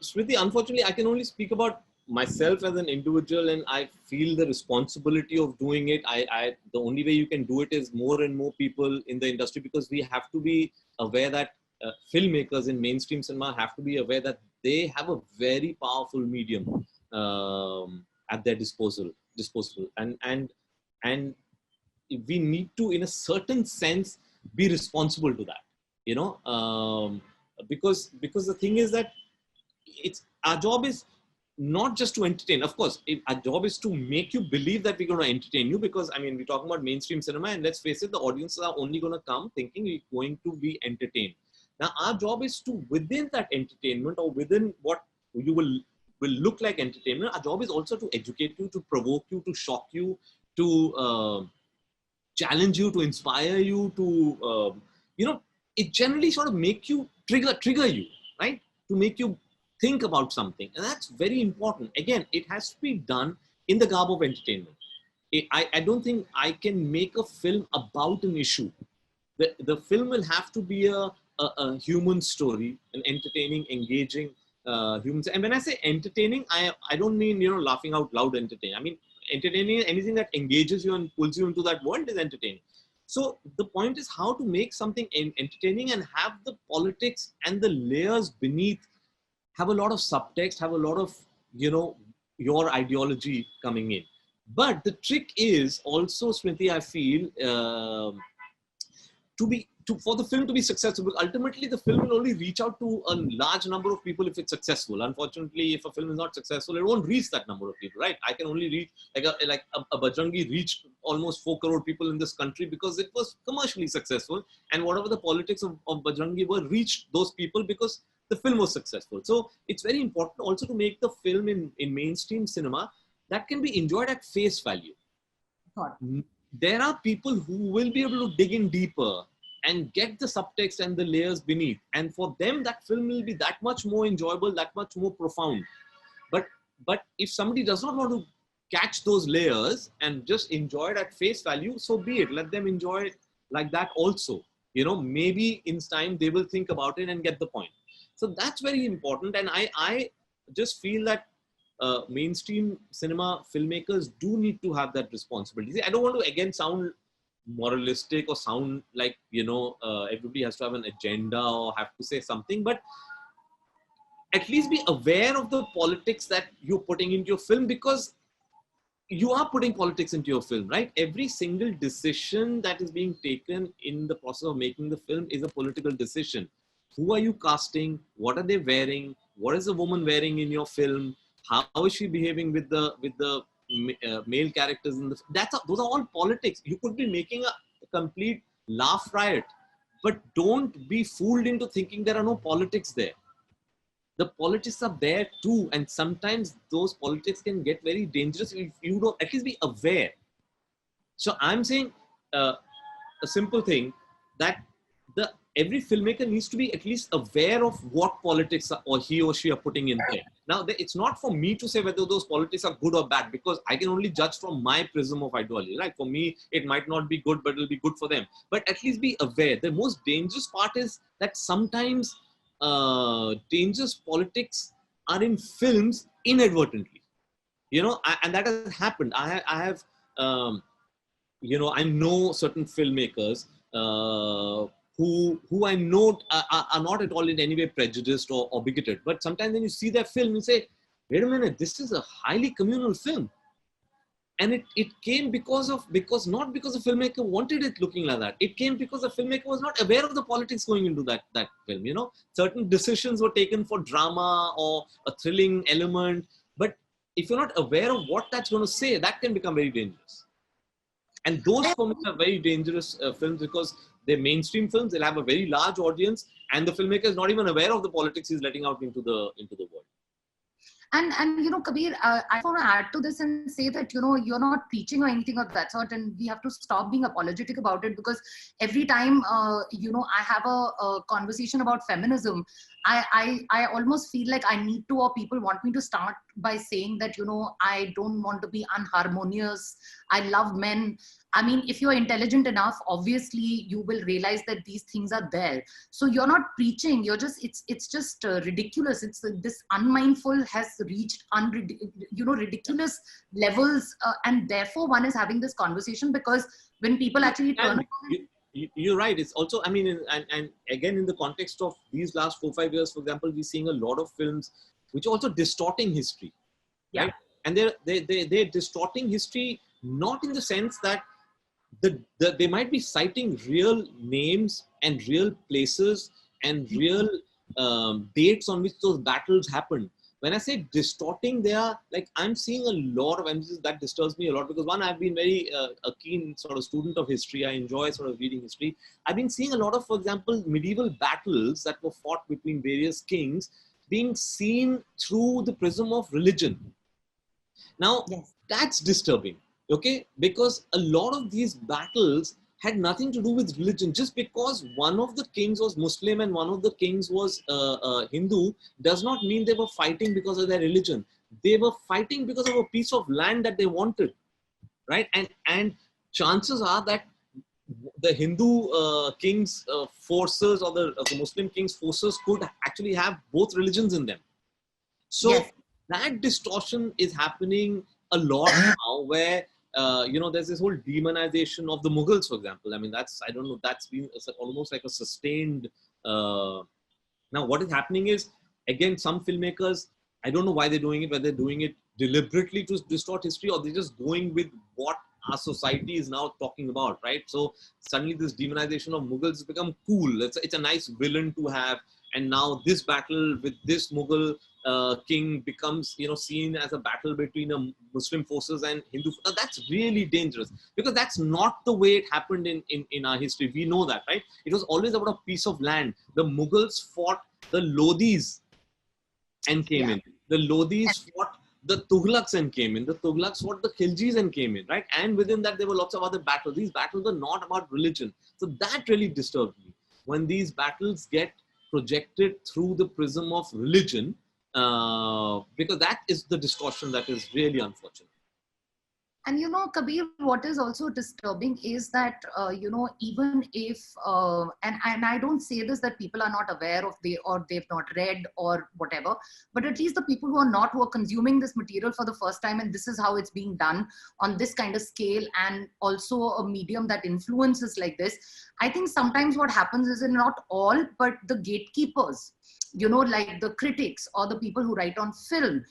Speaker 3: Smriti, unfortunately, I can only speak about myself as an individual, and I feel the responsibility of doing it. The only way you can do it is more and more people in the industry, because we have to be aware that filmmakers in mainstream cinema have to be aware that they have a very powerful medium at their disposal, and we need to, in a certain sense, be responsible to that. Because the thing is that our job is not just to entertain. Of course, our job is to make you believe that we're going to entertain you, because we're talking about mainstream cinema, and let's face it, the audiences are only going to come thinking we're going to be entertained. Now, our job is to, within that entertainment, or within what you will look like entertainment, our job is also to educate you, to provoke you, to shock you, to challenge you, to inspire you, to it generally sort of make you trigger you, right? To make you think about something. And that's very important. Again, it has to be done in the garb of entertainment. I don't think I can make a film about an issue. The film will have to be a human story, an entertaining, engaging human. And when I say entertaining, I don't mean, laughing out loud entertaining. I mean, entertaining, anything that engages you and pulls you into that world is entertaining. So the point is how to make something entertaining and have the politics and the layers beneath have a lot of subtext, have a lot of, your ideology coming in. But the trick is also, Smriti, I feel, for the film to be successful, because ultimately the film will only reach out to a large number of people if it's successful. Unfortunately, if a film is not successful, it won't reach that number of people, right? I can only reach, like a Bajrangi reached almost 4 crore people in this country because it was commercially successful, and whatever the politics of Bajrangi were reached those people because the film was successful. So it's very important also to make the film in mainstream cinema that can be enjoyed at face value. There are people who will be able to dig in deeper and get the subtext and the layers beneath. And for them, that film will be that much more enjoyable, that much more profound. But if somebody does not want to catch those layers and just enjoy it at face value, so be it. Let them enjoy it like that also. Maybe in time they will think about it and get the point. So that's very important. And I just feel that mainstream cinema filmmakers do need to have that responsibility. See, I don't want to again sound moralistic or sound like, everybody has to have an agenda or have to say something, but at least be aware of the politics that you're putting into your film, because you are putting politics into your film, right? Every single decision that is being taken in the process of making the film is a political decision. Who are you casting? What are they wearing? What is the woman wearing in your film? How is she behaving with the male characters in the? Those are all politics. You could be making a complete laugh riot, but don't be fooled into thinking there are no politics there. The politics are there too, and sometimes those politics can get very dangerous if you don't at least be aware. So I'm saying a simple thing, that every filmmaker needs to be at least aware of what politics or he or she are putting in there. Now, it's not for me to say whether those politics are good or bad, because I can only judge from my prism of ideology. Right? For me, it might not be good, but it'll be good for them. But at least be aware. The most dangerous part is that sometimes dangerous politics are in films inadvertently. And that has happened. I have, I know certain filmmakers who I know are not at all in any way prejudiced or bigoted. But sometimes when you see their film, you say, wait a minute, this is a highly communal film. And it came because not because the filmmaker wanted it looking like that. It came because the filmmaker was not aware of the politics going into that film. Certain decisions were taken for drama or a thrilling element. But if you're not aware of what that's going to say, that can become very dangerous. And those films are very dangerous films, because they're mainstream films. They'll have a very large audience, and the filmmaker is not even aware of the politics he's letting out into the world.
Speaker 1: And Kabir, I want to add to this and say that, you're not preaching or anything of that sort, and we have to stop being apologetic about it, because every time, I have a conversation about feminism, I almost feel like I need to, or people want me to start by saying that, I don't want to be unharmonious. I love men. I mean, if you're intelligent enough, obviously you will realize that these things are there. So you're not preaching. You're just, it's just ridiculous. It's this unmindful has reached ridiculous levels, and therefore one is having this conversation, because when people actually turn.
Speaker 3: You're right. It's also, I mean, and again, in the context of these last 4-5 years, for example, we're seeing a lot of films which are also distorting history.
Speaker 1: Yeah.
Speaker 3: Right? And they're distorting history, not in the sense that they might be citing real names and real places and real dates on which those battles happened. When I say distorting, they are like, I'm seeing a lot of emphasis that disturbs me a lot, because one, I've been very a keen sort of student of history. I enjoy sort of reading history. I've been seeing a lot of, for example, medieval battles that were fought between various kings being seen through the prism of religion. Now, yes, that's disturbing, okay? Because a lot of these battles had nothing to do with religion. Just because one of the kings was Muslim and one of the kings was Hindu does not mean they were fighting because of their religion. They were fighting because of a piece of land that they wanted, right? And chances are that the Hindu king's forces or the Muslim king's forces could actually have both religions in them. So yes, that distortion is happening a lot now where, there's this whole demonization of the Mughals, for example. I mean, I don't know, that's been almost like a sustained, now what is happening is, again, some filmmakers, I don't know why they're doing it, whether they're doing it deliberately to distort history or they're just going with what our society is now talking about, right? So suddenly this demonization of Mughals has become cool. It's a nice villain to have. And now this battle with this Mughal king becomes, seen as a battle between Muslim forces and Hindu. That's really dangerous because that's not the way it happened in our history. We know that, right? It was always about a piece of land. The Mughals fought the Lodhis and came in. The Lodhis fought the Tughlaqs and came in. The Tughlaqs fought the Khiljis and came in, right? And within that, there were lots of other battles. These battles were not about religion. So that really disturbed me. When these battles get projected through the prism of religion, because that is the distortion that is really unfortunate.
Speaker 1: And Kabir, what is also disturbing is that, even if, and I don't say this that people are not aware of or they've not read or whatever, but at least the people who are consuming this material for the first time, and this is how it's being done on this kind of scale, and also a medium that influences like this. I think sometimes what happens is, not all, but the gatekeepers, like the critics or the people who write on film,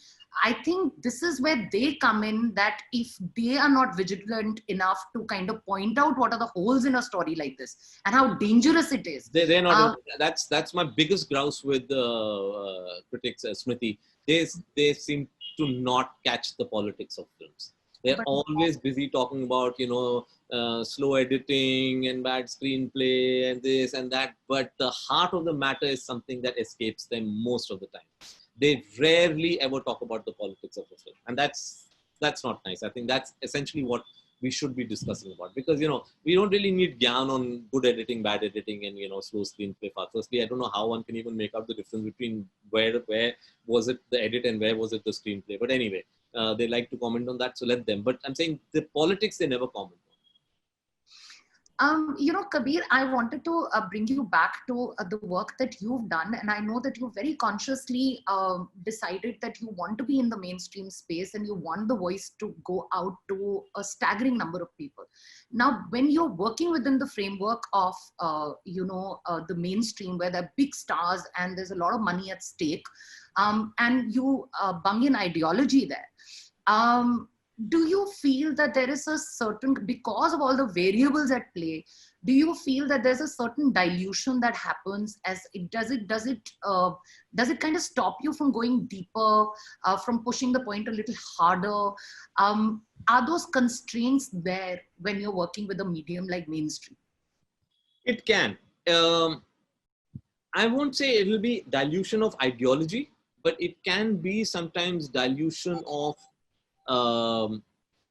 Speaker 1: I think this is where they come in, that if they are not vigilant enough to kind of point out what are the holes in a story like this and how dangerous it is.
Speaker 3: They're not, that's my biggest grouse with critics, Smriti. They seem to not catch the politics of films. They're always busy talking about, slow editing and bad screenplay and this and that. But the heart of the matter is something that escapes them most of the time. They rarely ever talk about the politics of the film. And that's not nice. I think that's essentially what we should be discussing about. Because, we don't really need gyan on good editing, bad editing, and, slow screenplay. Firstly, I don't know how one can even make out the difference between where was it the edit and where was it the screenplay. But anyway, they like to comment on that, so let them. But I'm saying the politics, they never comment on.
Speaker 1: Kabir, I wanted to bring you back to the work that you've done. And I know that you very consciously decided that you want to be in the mainstream space and you want the voice to go out to a staggering number of people. Now, when you're working within the framework of, the mainstream, where there are big stars and there's a lot of money at stake, and you bung in ideology there, do you feel that there is a certain, because of all the variables at play, do you feel that there's a certain dilution that happens as it does it kind of stop you from going deeper, from pushing the point a little harder? Are those constraints there when you're working with a medium like mainstream?
Speaker 3: It can. I won't say it will be dilution of ideology, but it can be sometimes dilution of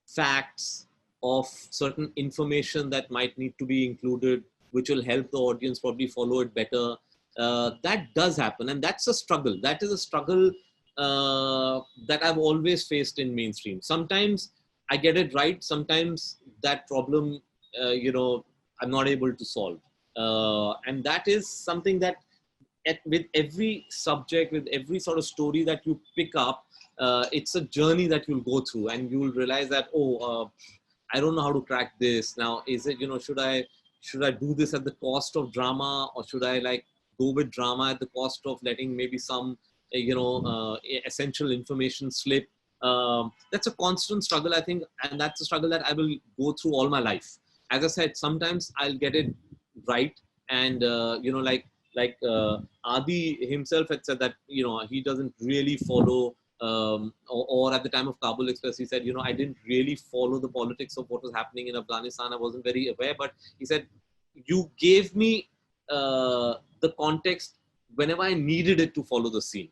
Speaker 3: facts, of certain information that might need to be included, which will help the audience probably follow it better. That does happen, and that's a struggle. That is a struggle that I've always faced in mainstream. Sometimes I get it right. Sometimes that problem, I'm not able to solve. And that is something that with every subject, with every sort of story that you pick up, it's a journey that you'll go through, and you'll realize that, I don't know how to crack this. Now, is it, should I do this at the cost of drama, or should I go with drama at the cost of letting maybe some, essential information slip? That's a constant struggle, I think, and that's a struggle that I will go through all my life. As I said, sometimes I'll get it right, and Adi himself had said that he doesn't really follow. Or at the time of Kabul Express, he said, I didn't really follow the politics of what was happening in Afghanistan. I wasn't very aware, but he said, you gave me the context whenever I needed it to follow the scene.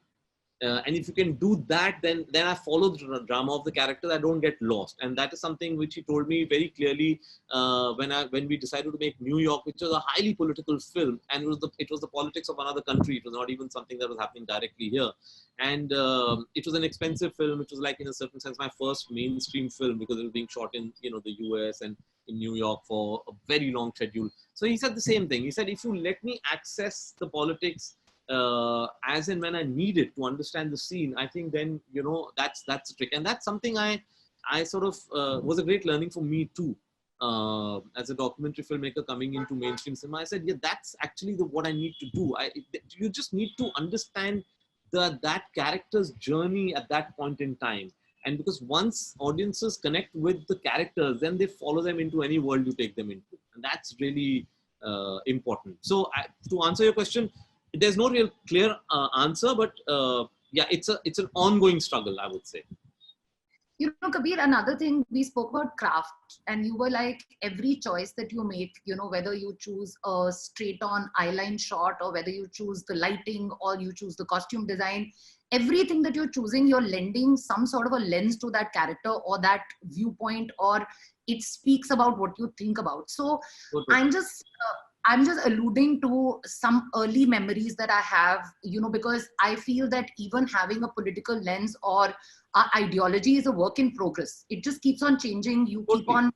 Speaker 3: And if you can do that, then I follow the drama of the character. I don't get lost. And that is something which he told me very clearly when we decided to make New York, which was a highly political film, and it was the politics of another country. It was not even something that was happening directly here. And it was an expensive film. It was in a certain sense, my first mainstream film, because it was being shot in the US and in New York for a very long schedule. So he said the same thing. He said, if you let me access the politics as and when I need it to understand the scene, I think then, that's the trick. And that's something I I sort of was a great learning for me too. As a documentary filmmaker coming into mainstream cinema, I said, yeah, that's actually what I need to do. You just need to understand that character's journey at that point in time. And because once audiences connect with the characters, then they follow them into any world you take them into. And that's really important. So to answer your question, there's no real clear answer, but yeah, it's an ongoing struggle, I would say.
Speaker 1: You know, Kabir, another thing, we spoke about craft, and you were like, every choice that you make, you know, whether you choose a straight on eyeline shot or whether you choose the lighting or you choose the costume design, everything that you're choosing, you're lending some sort of a lens to that character or that viewpoint, or it speaks about what you think about. So I'm just alluding to some early memories that I have, you know, because I feel that even having a political lens or ideology is a work in progress. It just keeps on changing. You keep on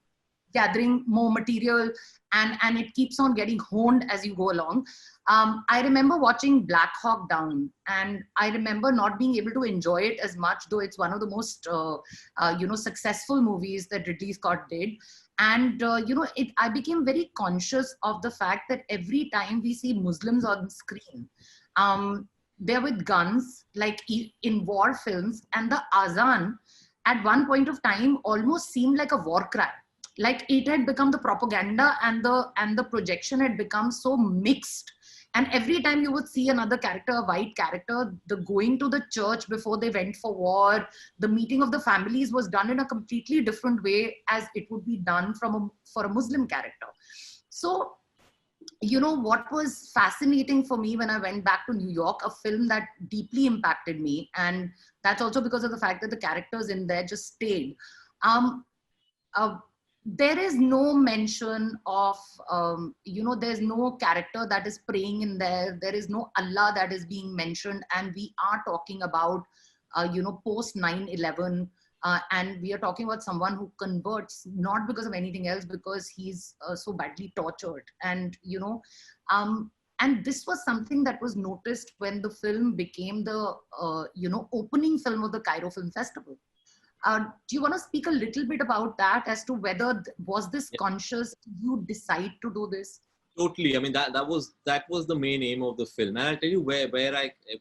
Speaker 1: gathering more material, and it keeps on getting honed as you go along. I remember watching Black Hawk Down, and I remember not being able to enjoy it as much, though it's one of the most you know, successful movies that Ridley Scott did. And you know, I became very conscious of the fact that every time we see Muslims on screen, they're with guns, like in war films, and the azan at one point of time almost seemed like a war cry. Like it had become the propaganda, and the projection had become so mixed. And every time you would see another character, a white character, the going to the church before they went for war, the meeting of the families was done in a completely different way as it would be done for a Muslim character. So, you know, what was fascinating for me when I went back to New York, a film that deeply impacted me, and that's also because of the fact that the characters in there just stayed. There is no mention of, you know, there's no character that is praying in there. There is no Allah that is being mentioned. And we are talking about, you know, post 9/11. And we are talking about someone who converts, not because of anything else, because he's so badly tortured. And, you know, and this was something that was noticed when the film became the, you know, opening film of the Cairo Film Festival. Do you want to speak a little bit about that, as to whether was this conscious? Did you decide to do this?
Speaker 3: Totally. I mean, that was the main aim of the film, and I'll tell you where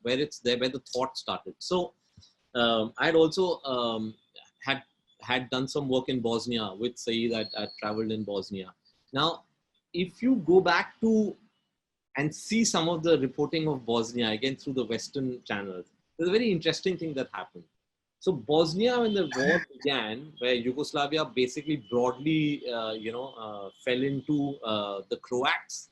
Speaker 3: it's there, where the thought started. So I'd also had done some work in Bosnia with Saeed. I traveled in Bosnia. Now, if you go back to and see some of the reporting of Bosnia again through the Western channels, there's a very interesting thing that happened. So Bosnia, when the war began, where Yugoslavia basically broadly, fell into the Croats,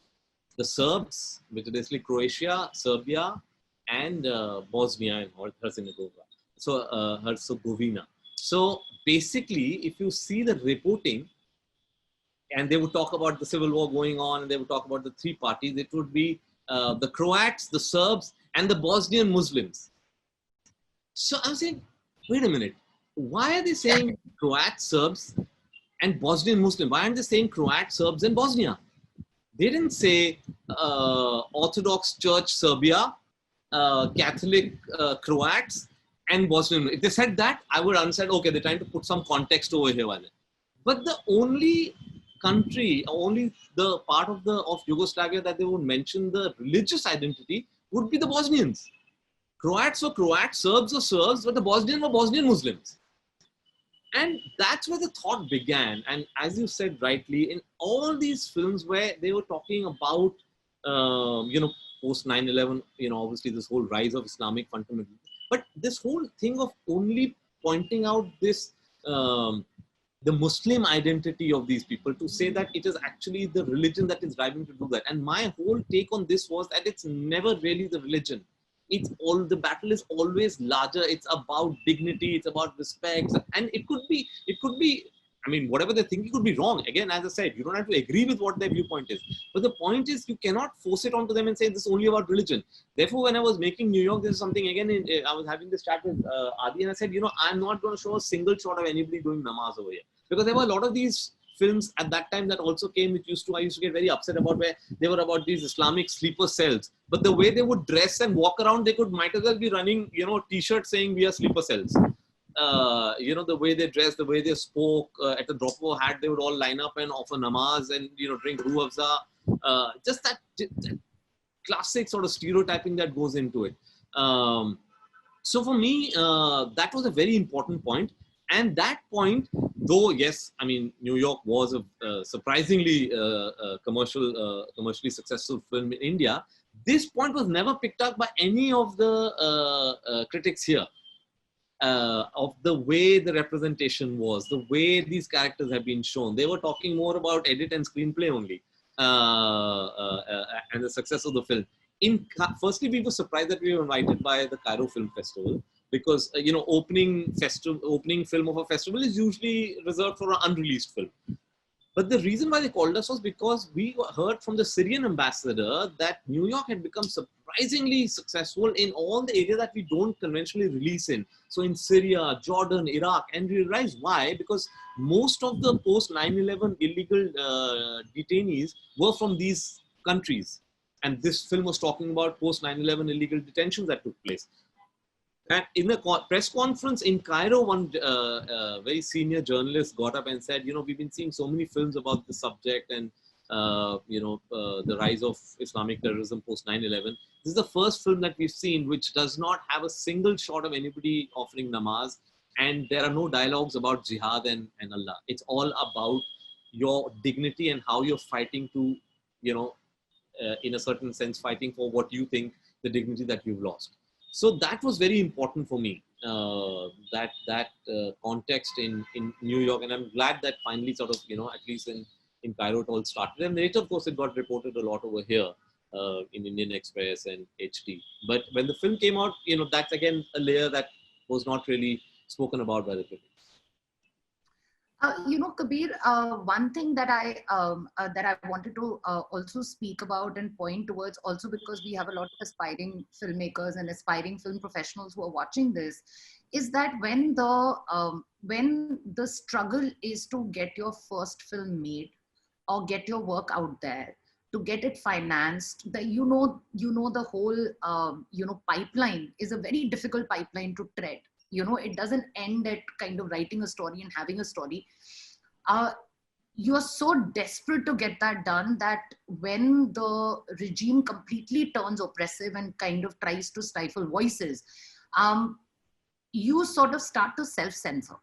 Speaker 3: the Serbs, which is basically Croatia, Serbia, and Bosnia and Herzegovina. So Herzegovina. So basically, if you see the reporting, and they would talk about the civil war going on, and they would talk about the three parties, it would be the Croats, the Serbs, and the Bosnian Muslims. So I'm saying, wait a minute, why are they saying Croats, Serbs, and Bosnian Muslim? Why aren't they saying Croats, Serbs, and Bosnia? They didn't say Orthodox Church Serbia, Catholic Croats, and Bosnian. If they said that, I would understand, okay, they're trying to put some context over here. But the only country, only the part of Yugoslavia that they would mention the religious identity would be the Bosnians. Croats or Croats, Serbs or Serbs, but the Bosnians were Bosnian Muslims. And that's where the thought began. And as you said rightly, in all these films where they were talking about, post 9/11, obviously this whole rise of Islamic fundamentalism, but this whole thing of only pointing out this, the Muslim identity of these people, to say that it is actually the religion that is driving to do that. And my whole take on this was that it's never really the religion. The battle is always larger. It's about dignity. It's about respect. And it could be, I mean, whatever they think, it could be wrong. Again, as I said, you don't have to agree with what their viewpoint is. But the point is, you cannot force it onto them and say this is only about religion. Therefore, when I was making New York, this is something, again, I was having this chat with Adi, and I said, I'm not going to show a single shot of anybody doing namaz over here. Because there were a lot of these films at that time that also came, I used to get very upset about, where they were about these Islamic sleeper cells. But the way they would dress and walk around, they might as well be running, t-shirts saying we are sleeper cells. you know, the way they dressed, the way they spoke, at the drop of a hat, they would all line up and offer namaz and, you know, drink ruh afza. Just that classic sort of stereotyping that goes into it. So for me, that was a very important point. And that point, though, yes, I mean, New York was a surprisingly commercially successful film in India. This point was never picked up by any of the critics here. Of the way the representation was, the way these characters have been shown. They were talking more about edit and screenplay only, and the success of the film. Firstly, we were surprised that we were invited by the Cairo Film Festival, because you know, opening film of a festival is usually reserved for an unreleased film. But the reason why they called us was because we heard from the Syrian ambassador that New York had become surprisingly successful in all the areas that we don't conventionally release in. So in Syria, Jordan, Iraq, and we realized why, because most of the post 9/11 illegal detainees were from these countries. And this film was talking about post 9/11 illegal detentions that took place. And in the press conference in Cairo, one very senior journalist got up and said, you know, we've been seeing so many films about the subject and, you know, the rise of Islamic terrorism post 9/11. This is the first film that we've seen which does not have a single shot of anybody offering namaz. And there are no dialogues about jihad and Allah. It's all about your dignity and how you're fighting to, you know, in a certain sense, fighting for what you think, the dignity that you've lost. So that was very important for me, that context in New York. And I'm glad that finally sort of, you know, at least in Cairo it all started. And later, of course, it got reported a lot over here in Indian Express and HT. But when the film came out, you know, that's again a layer that was not really spoken about by the critics.
Speaker 1: You know, Kabir, one thing that I wanted to also speak about and point towards, also because we have a lot of aspiring filmmakers and aspiring film professionals who are watching this, is that when the struggle is to get your first film made or get your work out there, to get it financed, the the whole pipeline is a very difficult pipeline to tread. You know, it doesn't end at kind of writing a story and having a story. You're so desperate to get that done that when the regime completely turns oppressive and kind of tries to stifle voices, you sort of start to self-censor.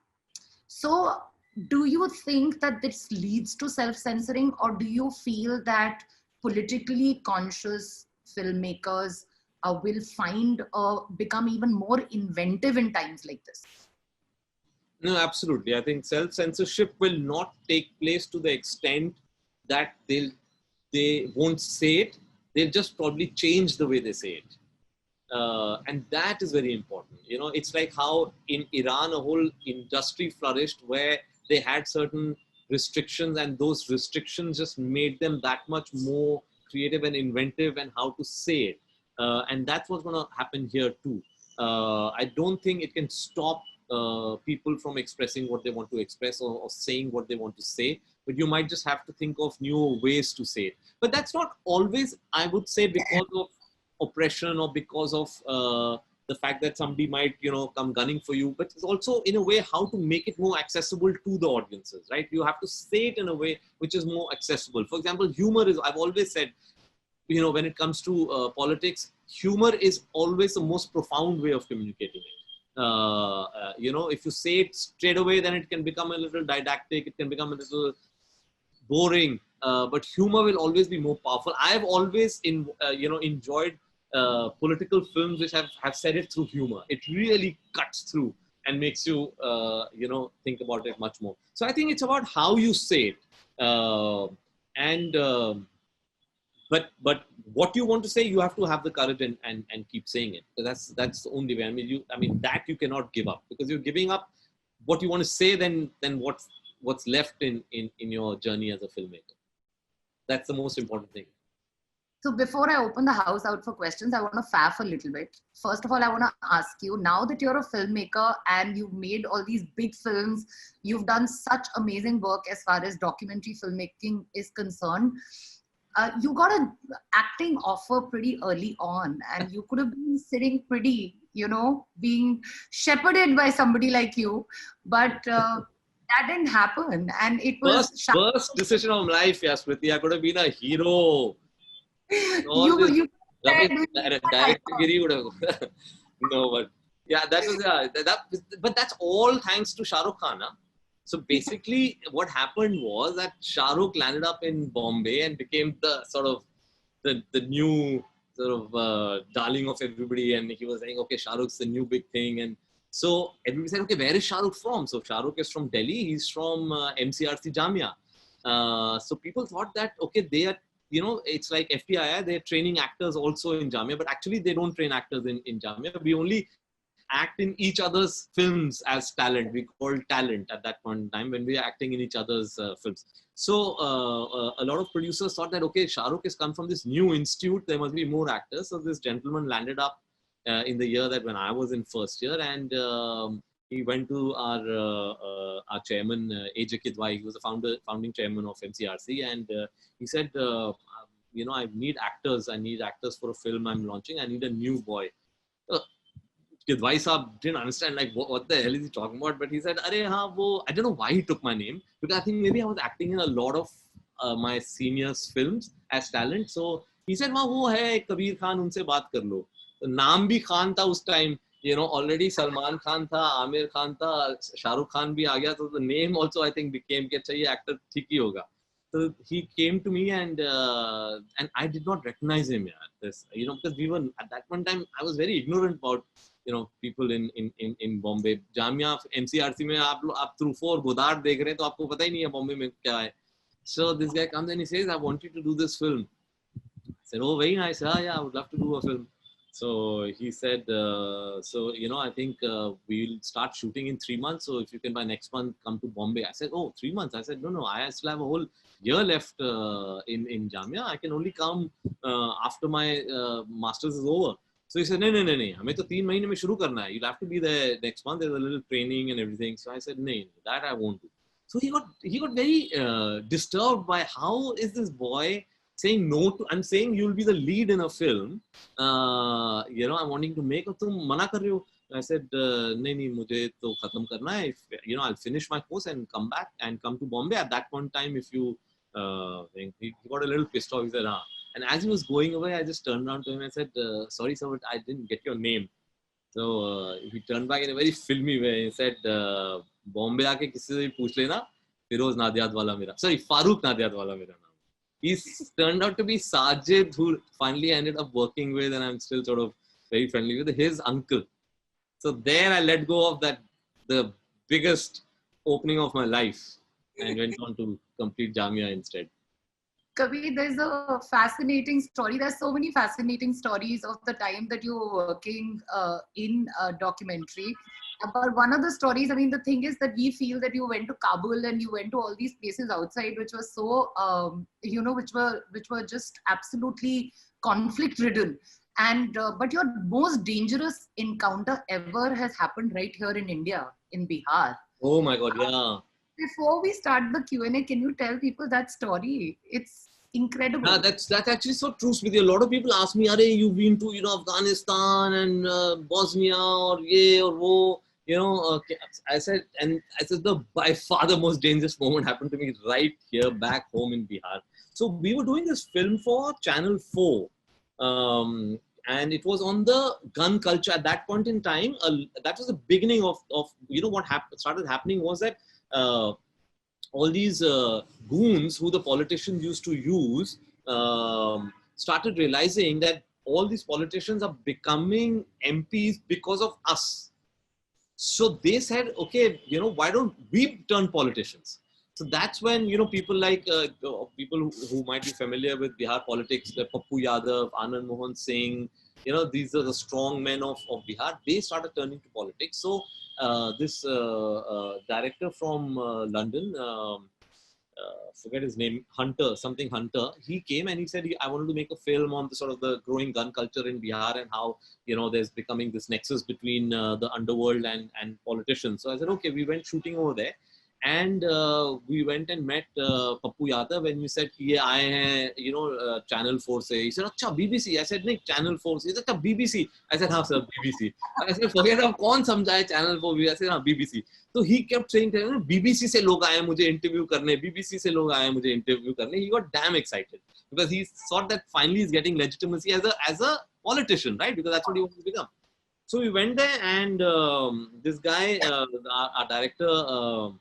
Speaker 1: So do you think that this leads to self-censoring, or do you feel that politically conscious filmmakers will become even more inventive in times like this?
Speaker 3: No, absolutely. I think self-censorship will not take place to the extent that they won't say it. They'll just probably change the way they say it. And that is very important. You know, it's like how in Iran, a whole industry flourished where they had certain restrictions, and those restrictions just made them that much more creative and inventive and how to say it. And that's what's going to happen here too. I don't think it can stop people from expressing what they want to express or saying what they want to say, but you might just have to think of new ways to say it. But that's not always, I would say, because of oppression or because of the fact that somebody might, you know, come gunning for you, but it's also in a way how to make it more accessible to the audiences, right? You have to say it in a way which is more accessible. For example, humor is, I've always said, you know, when it comes to politics, humor is always the most profound way of communicating it. You know, if you say it straight away, then it can become a little didactic, it can become a little boring, but humor will always be more powerful. I've always enjoyed political films which have said it through humor. It really cuts through and makes you, think about it much more. So I think it's about how you say it. But what you want to say, you have to have the courage and keep saying it. So that's the only way. I mean that you cannot give up, because you're giving up what you want to say, then what's left in your journey as a filmmaker. That's the most important thing.
Speaker 1: So before I open the house out for questions, I want to faff a little bit. First of all, I want to ask you, now that you're a filmmaker and you've made all these big films, you've done such amazing work as far as documentary filmmaking is concerned. you got an acting offer pretty early on, and you could have been sitting pretty, being shepherded by somebody like you, but that didn't happen, and it was
Speaker 3: Worst decision of life, yeah, Smriti. I could have been a hero. All this
Speaker 1: you
Speaker 3: rubbish
Speaker 1: said,
Speaker 3: director-giri would have. No, but yeah, that was but that's all thanks to Shah Rukh Khan. Huh? So basically, what happened was that Shah Rukh landed up in Bombay and became the sort of the new sort of darling of everybody, and he was saying, okay, Shah Rukh's the new big thing, and so everybody said, okay, where is Shah Rukh from? So Shah Rukh is from Delhi. He's from MCRC Jamia. So people thought that, okay, they are, it's like FTII, they're training actors also in Jamia, but actually they don't train actors in Jamia. We only act in each other's films as talent. We call talent at that point in time when we are acting in each other's films. So a lot of producers thought that, okay, Shah Rukh has come from this new institute, there must be more actors. So this gentleman landed up in the year that when I was in first year, and he went to our chairman, A.J. Kidwai. He was the founding chairman of MCRC, and he said, I need actors. I need actors for a film I'm launching. I need a new boy. Kidwai Saab didn't understand like what the hell is he talking about, but he said, "Arey haan, wo." I don't know why he took my name, because I think maybe I was acting in a lot of my seniors' films as talent. So he said, "Wah, wo hai Kabir Khan, unse baat kar lo." So, naam bhi Khan tha us time. Already Salman Khan tha, Amir Khan tha, Shah Rukh Khan bhi aa gaya. So the name also I think became कि अच्छा ये actor ठीक ही होगा. So he came to me and I did not recognize him. Because we were at that one time I was very ignorant about people in Bombay. Jamia MCRC में आप through 4 Godard देख रहे हैं तो आपको पता ही नहीं है Bombay में क्या है. So this guy comes and he says, I want you to do this film. I said, oh, very nice. Yeah, I would love to do a film. So he said, I think we'll start shooting in 3 months. So if you can by next month come to Bombay. I said, oh, 3 months. I said, no, I still have a whole year left in Jamia. I can only come after my master's is over. So he said, no, हमें तो 3 महीने में शुरू करना है. You'll have to be there next month. There's a little training and everything. So I said, no, that I won't do. So he got very disturbed by how is this boy saying no to, I'm saying you'll be the lead in a film, I'm wanting to make, तुम मना कर रहे हो. I said, नहीं मुझे तो खत्म करना है. I'll finish my course and come back and come to Bombay. At that point in time, if you, he got a little pissed off. He said, And as he was going away, I just turned around to him and said, sorry sir, but I didn't get your name. So he turned back in a very filmy way. He said, Bombay आके किसी से भी पूछ लेना, फिरोज नादियाद वाला मेरा, sorry, Farooq Nadiad वाला मेरा नाम. He turned out to be Sajid, who finally ended up working with, and I'm still sort of very friendly with, his uncle. So there I let go of the biggest opening of my life and went on to complete Jamia instead.
Speaker 1: Kabir, there's a fascinating story. There's so many fascinating stories of the time that you were working in a documentary. But one of the stories, I mean, the thing is that we feel that you went to Kabul and you went to all these places outside, which were so, which were just absolutely conflict-ridden. And but your most dangerous encounter ever has happened right here in India, in Bihar.
Speaker 3: Oh my God, yeah.
Speaker 1: Before we start the Q&A, can you tell people that story? It's incredible.
Speaker 3: Yeah, that's actually so true, Smriti. A lot of people ask me, "Arey, you've been to Afghanistan and Bosnia or ye or wo." I said by far the most dangerous moment happened to me right here back home in Bihar. So we were doing this film for Channel 4. And it was on the gun culture at that point in time. That was the beginning of what started happening was that all these goons who the politicians used to use started realizing that all these politicians are becoming MPs because of us. So they said, okay, why don't we turn politicians? So that's when, people like, people who might be familiar with Bihar politics, the Pappu Yadav, Anand Mohan Singh, these are the strong men of Bihar. They started turning to politics. So this director from London, forget his name, Hunter, he came and he said, I wanted to make a film on the sort of the growing gun culture in Bihar and how, there's becoming this nexus between the underworld and politicians. So I said, okay, we went shooting over there. And we went and met Pappu Yadav when we said ye aaye hain, Channel 4 se. He said, "Acha BBC." I said, "No, Channel 4." He said, "Acha BBC." I said, "Haan sir, BBC." I said, "Forget of kaun samjhaye Channel 4." I said, "Haan, BBC." So he kept saying, "BBC se log aaye mujhe interview karne. BBC se log aaye mujhe interview karne." He got damn excited because he thought that finally he's getting legitimacy as a politician, right? Because that's what he wants to become. So we went there, and this guy, our director.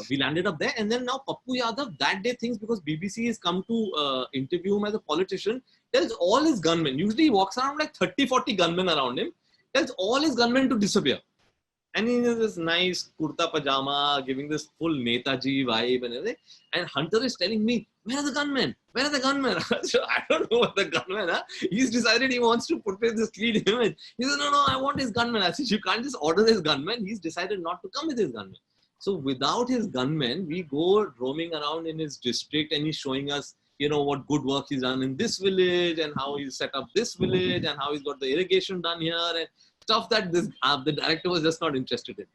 Speaker 3: We landed up there, and then now Pappu Yadav that day thinks because BBC has come to interview him as a politician, tells all his gunmen, usually he walks around like 30-40 gunmen around him, tells all his gunmen to disappear. And he has this nice kurta pajama, giving this full Netaji vibe and everything. And Hunter is telling me, "Where are the gunmen? Where are the gunmen?" So I don't know what the gunmen are. He's decided he wants to portray this clean image. He said, "No, I want his gunmen." I said, "You can't just order his gunmen." He's decided not to come with his gunmen. So without his gunmen, we go roaming around in his district, and he's showing us, what good work he's done in this village, and how he's set up this village, and how he's got the irrigation done here, and stuff that the director was just not interested in.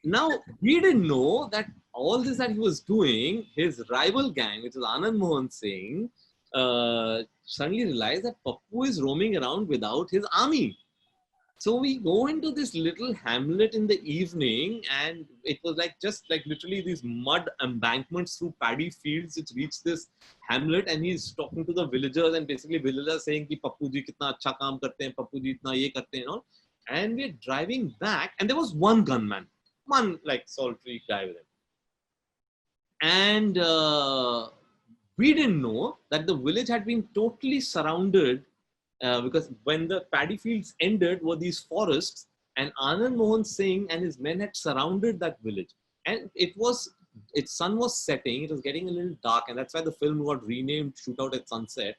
Speaker 3: Now, we didn't know that all this that he was doing, his rival gang, which is Anand Mohan Singh, suddenly realized that Pappu is roaming around without his army. So we go into this little hamlet in the evening, and it was just literally these mud embankments through paddy fields. It's reached this hamlet, and he's talking to the villagers, and basically villagers saying ki Pappu ji kitna acha kaam karte hain, Pappu ji itna ye karte hain, and all. And we're driving back, and there was one gunman, one solitary guy with him. And we didn't know that the village had been totally surrounded. Because when the paddy fields ended were these forests, and Anand Mohan Singh and his men had surrounded that village. And its sun was setting, it was getting a little dark, and that's why the film got renamed Shootout at Sunset.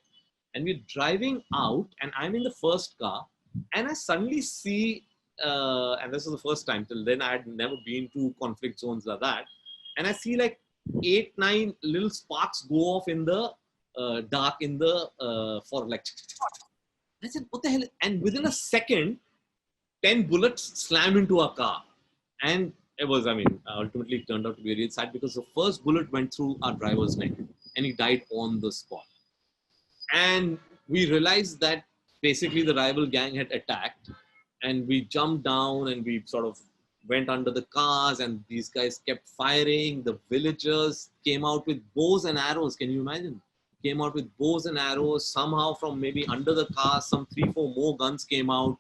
Speaker 3: And we're driving out, and I'm in the first car, and I suddenly see, and this was the first time, till then I had never been to conflict zones like that, and I see 8-9 little sparks go off in the dark in the forest, I said, "What the hell?" And within a second, 10 bullets slammed into our car. And it was, ultimately it turned out to be really sad because the first bullet went through our driver's neck and he died on the spot. And we realized that basically the rival gang had attacked, and we jumped down and we sort of went under the cars, and these guys kept firing. The villagers came out with bows and arrows. Can you imagine? Came out with bows and arrows. Somehow from maybe under the car, some 3-4 more guns came out,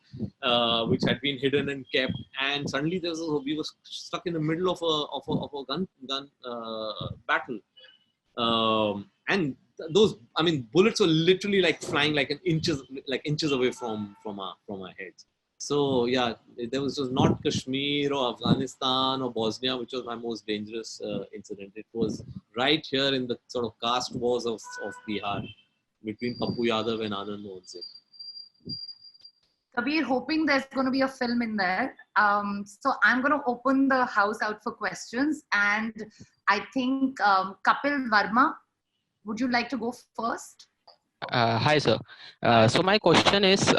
Speaker 3: which had been hidden and kept. And suddenly we were stuck in the middle of a gun battle. And those, bullets were literally flying inches away from our heads. So yeah, there was just not Kashmir or Afghanistan or Bosnia, which was my most dangerous incident. It was right here in the sort of caste wars of Bihar between Pappu Yadav and Anand Mohan Singh.
Speaker 1: Kabir, hoping there's going to be a film in there. So I'm going to open the house out for questions. And I think Kapil Verma, would you like to go first?
Speaker 4: Hi, sir. So my question is,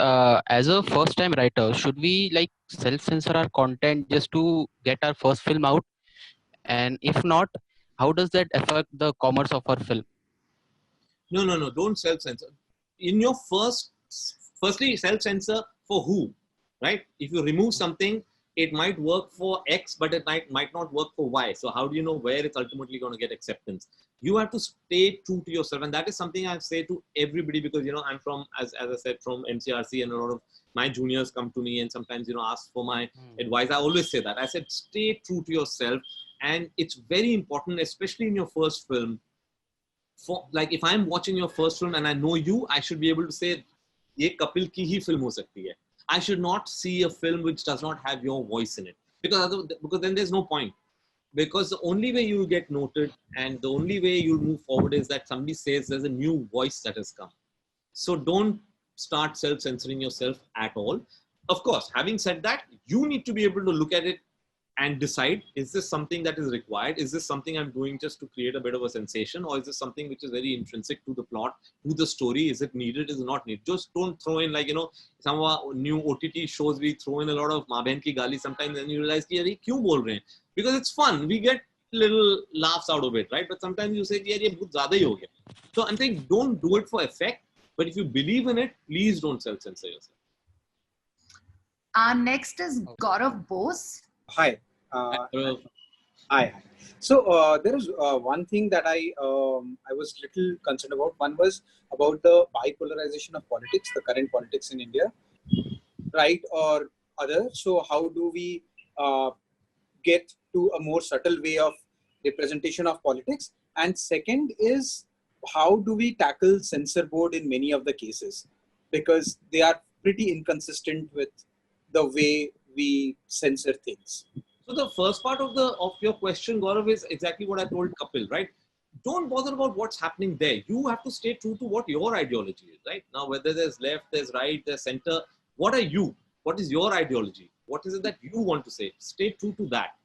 Speaker 4: as a first-time writer, should we self-censor our content just to get our first film out? And if not, how does that affect the commerce of our film?
Speaker 3: No. Don't self-censor. In your firstly, self-censor for who, right? If you remove something, it might work for X, but it might not work for Y. So how do you know where it's ultimately going to get acceptance? You have to stay true to yourself. And that is something I say to everybody, because, I'm from, as I said, from MCRC, and a lot of my juniors come to me and sometimes, ask for my advice. I always say that. I said, stay true to yourself. And it's very important, especially in your first film. If I'm watching your first film and I know you, I should be able to say, ye Kapil ki hi film ho sakti hai. I should not see a film which does not have your voice in it, because then there's no point. Because the only way you get noted and the only way you move forward is that somebody says there's a new voice that has come. So don't start self-censoring yourself at all. Of course, having said that, you need to be able to look at it and decide, is this something that is required? Is this something I'm doing just to create a bit of a sensation? Or is this something which is very intrinsic to the plot, to the story? Is it needed? Is it not needed? Just don't throw in some of our new OTT shows, we throw in a lot of maa behan ki gali sometimes, and you realize, kyun bol rahe hain? Because it's fun. We get little laughs out of it, right? But sometimes you say, yeah, ye bahut zyada hi ho gaya. So I'm saying, don't do it for effect, but if you believe in it, please don't self-censor yourself.
Speaker 1: Next is Gaurav Bose.
Speaker 5: Hi. Hi. So there is one thing that I was little concerned about. One was about the bipolarization of politics, the current politics in India, right or other. So how do we get to a more subtle way of representation of politics? And second is, how do we tackle censor board in many of the cases? Because they are pretty inconsistent with the way we censor things.
Speaker 3: So the first part of your question, Gaurav, is exactly what I told Kapil, right? Don't bother about what's happening there. You have to stay true to what your ideology is, right? Now, whether there's left, there's right, there's center, what are you? What is your ideology? What is it that you want to say? Stay true to that.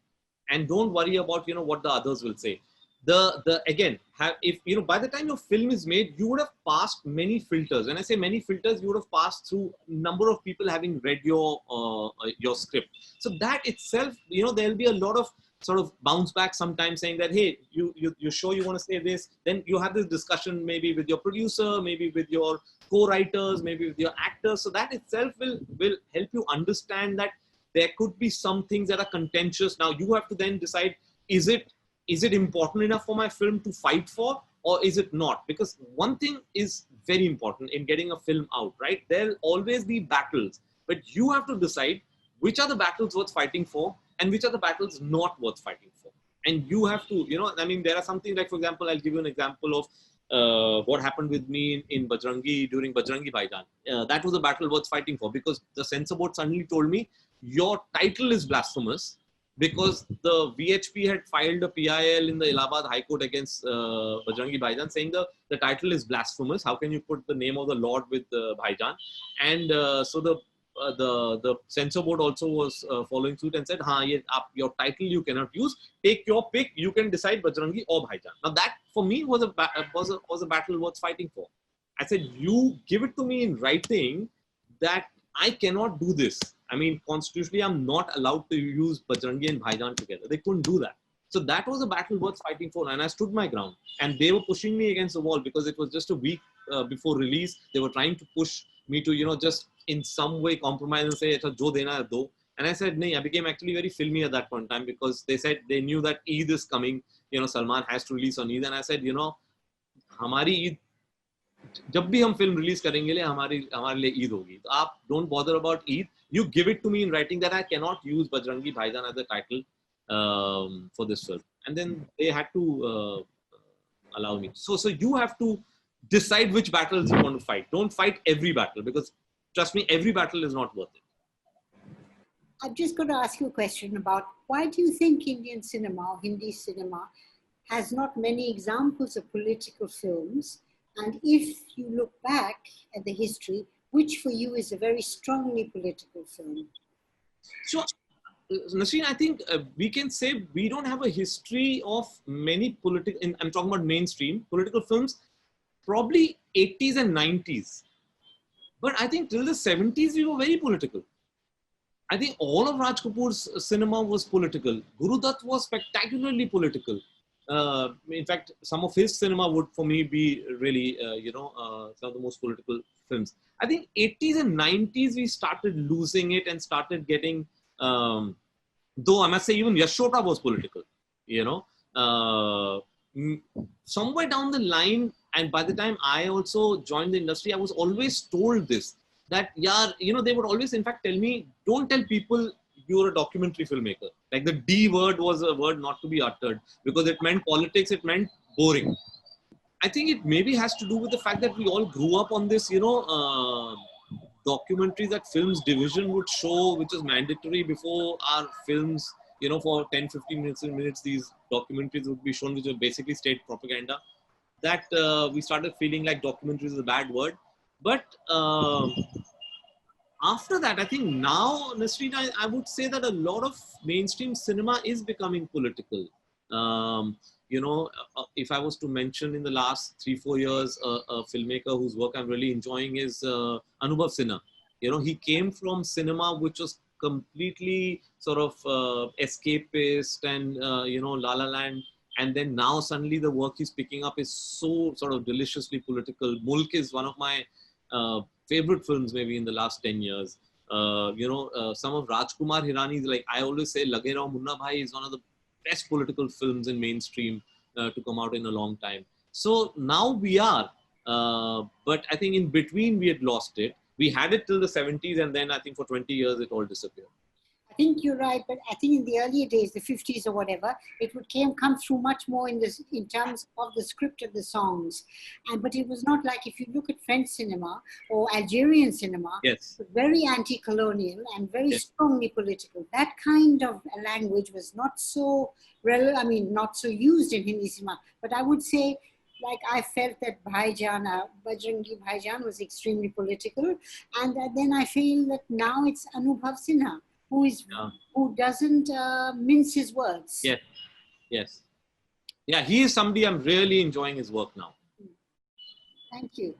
Speaker 3: And don't worry about, what the others will say. If by the time your film is made, you would have passed many filters. When I say many filters, you would have passed through a number of people having read your script. So that itself, there'll be a lot of sort of bounce back sometimes saying that, hey, you sure you want to say this? Then you have this discussion maybe with your producer, maybe with your co-writers, maybe with your actors. So that itself will help you understand that there could be some things that are contentious. Now you have to then decide, is it important enough for my film to fight for, or is it not? Because one thing is very important in getting a film out, right? There'll always be battles, but you have to decide which are the battles worth fighting for and which are the battles not worth fighting for. And you have to, there are something like, for example, I'll give you an example of what happened with me in Bajrangi during Bajrangi Bhaijaan. That was a battle worth fighting for, because the censor board suddenly told me, your title is blasphemous, because the VHP had filed a PIL in the Allahabad High Court against Bajrangi Bhaijaan, saying the title is blasphemous. How can you put the name of the Lord with Bhaijaan? And so the censor board also was following suit and said, your title you cannot use. Take your pick. You can decide Bajrangi or Bhaijaan. Now that for me was a battle worth fighting for. I said, you give it to me in writing that I cannot do this. Constitutionally, I'm not allowed to use Bajrangi and Bhaijaan together. They couldn't do that. So that was a battle worth fighting for, and I stood my ground. And they were pushing me against the wall because it was just a week before release. They were trying to push me to, just in some way compromise and say, jo dena hai do. And I said, nahi. I became actually very filmy at that point in time, because they said they knew that Eid is coming. Salman has to release on Eid. And I said, hamari Eid, जब भी हम film release करेंगे हमारे लिए ईद होगी, तो आप don't bother about Eid, you give it to me in writing that I can not use Bajrangi Bhaijaan as a title for this film, and then they had to allow me. So you have to decide which battles you want to fight. Don't fight every battle, because trust me, every battle is not worth it.
Speaker 6: I'm just going to ask you a question about, why do you think Indian cinema, Hindi cinema, has not many examples of political films? And if you look back at the history, which for you is a very strongly political film?
Speaker 3: So, Nasreen, I think we can say we don't have a history of many political, I'm talking about mainstream political films, probably 80s and 90s. But I think till the 70s, we were very political. I think all of Raj Kapoor's cinema was political. Guru Dutt was spectacularly political. In fact, some of his cinema would, for me, be really, some of the most political films. I think 80s and 90s, we started losing it and started getting, though I must say even Yash Chopra was political, somewhere down the line, and by the time I also joined the industry, I was always told this, that, they would always, in fact, tell me, don't tell people you're a documentary filmmaker. Like the D word was a word not to be uttered, because it meant politics, it meant boring. I think it maybe has to do with the fact that we all grew up on this, documentaries that films division would show, which is mandatory before our films, for 10, 15 minutes, these documentaries would be shown, which were basically state propaganda. That we started feeling like documentaries is a bad word. But after that, I think now, Nasreen, I would say that a lot of mainstream cinema is becoming political. If I was to mention in the last 3-4 years, a filmmaker whose work I'm really enjoying is Anubhav Sinha. He came from cinema which was completely sort of escapist and La La Land, and then now suddenly the work he's picking up is so sort of deliciously political. Mulk is one of my favorite films maybe in the last 10 years. Some of Rajkumar Hirani's, like I always say, Lage Rao Munna Bhai is one of the best political films in mainstream to come out in a long time. So now we are, but I think in between we had lost it. We had it till the 70s, and then I think for 20 years it all disappeared.
Speaker 6: I think you're right, but I think in the earlier days, the 50s or whatever, it would come through much more in terms of the script of the songs. But it was not like, if you look at French cinema or Algerian cinema,
Speaker 3: yes,
Speaker 6: very anti-colonial and very
Speaker 3: yes,
Speaker 6: strongly political. That kind of language was not so not so used in Hindi cinema. But I would say, like, I felt that Bajrangi Bhaijaan was extremely political, and then I feel that now it's Anubhav Sinha who doesn't mince his words.
Speaker 3: yes, yes, yeah. He is somebody I'm really enjoying his work now.
Speaker 6: Thank you.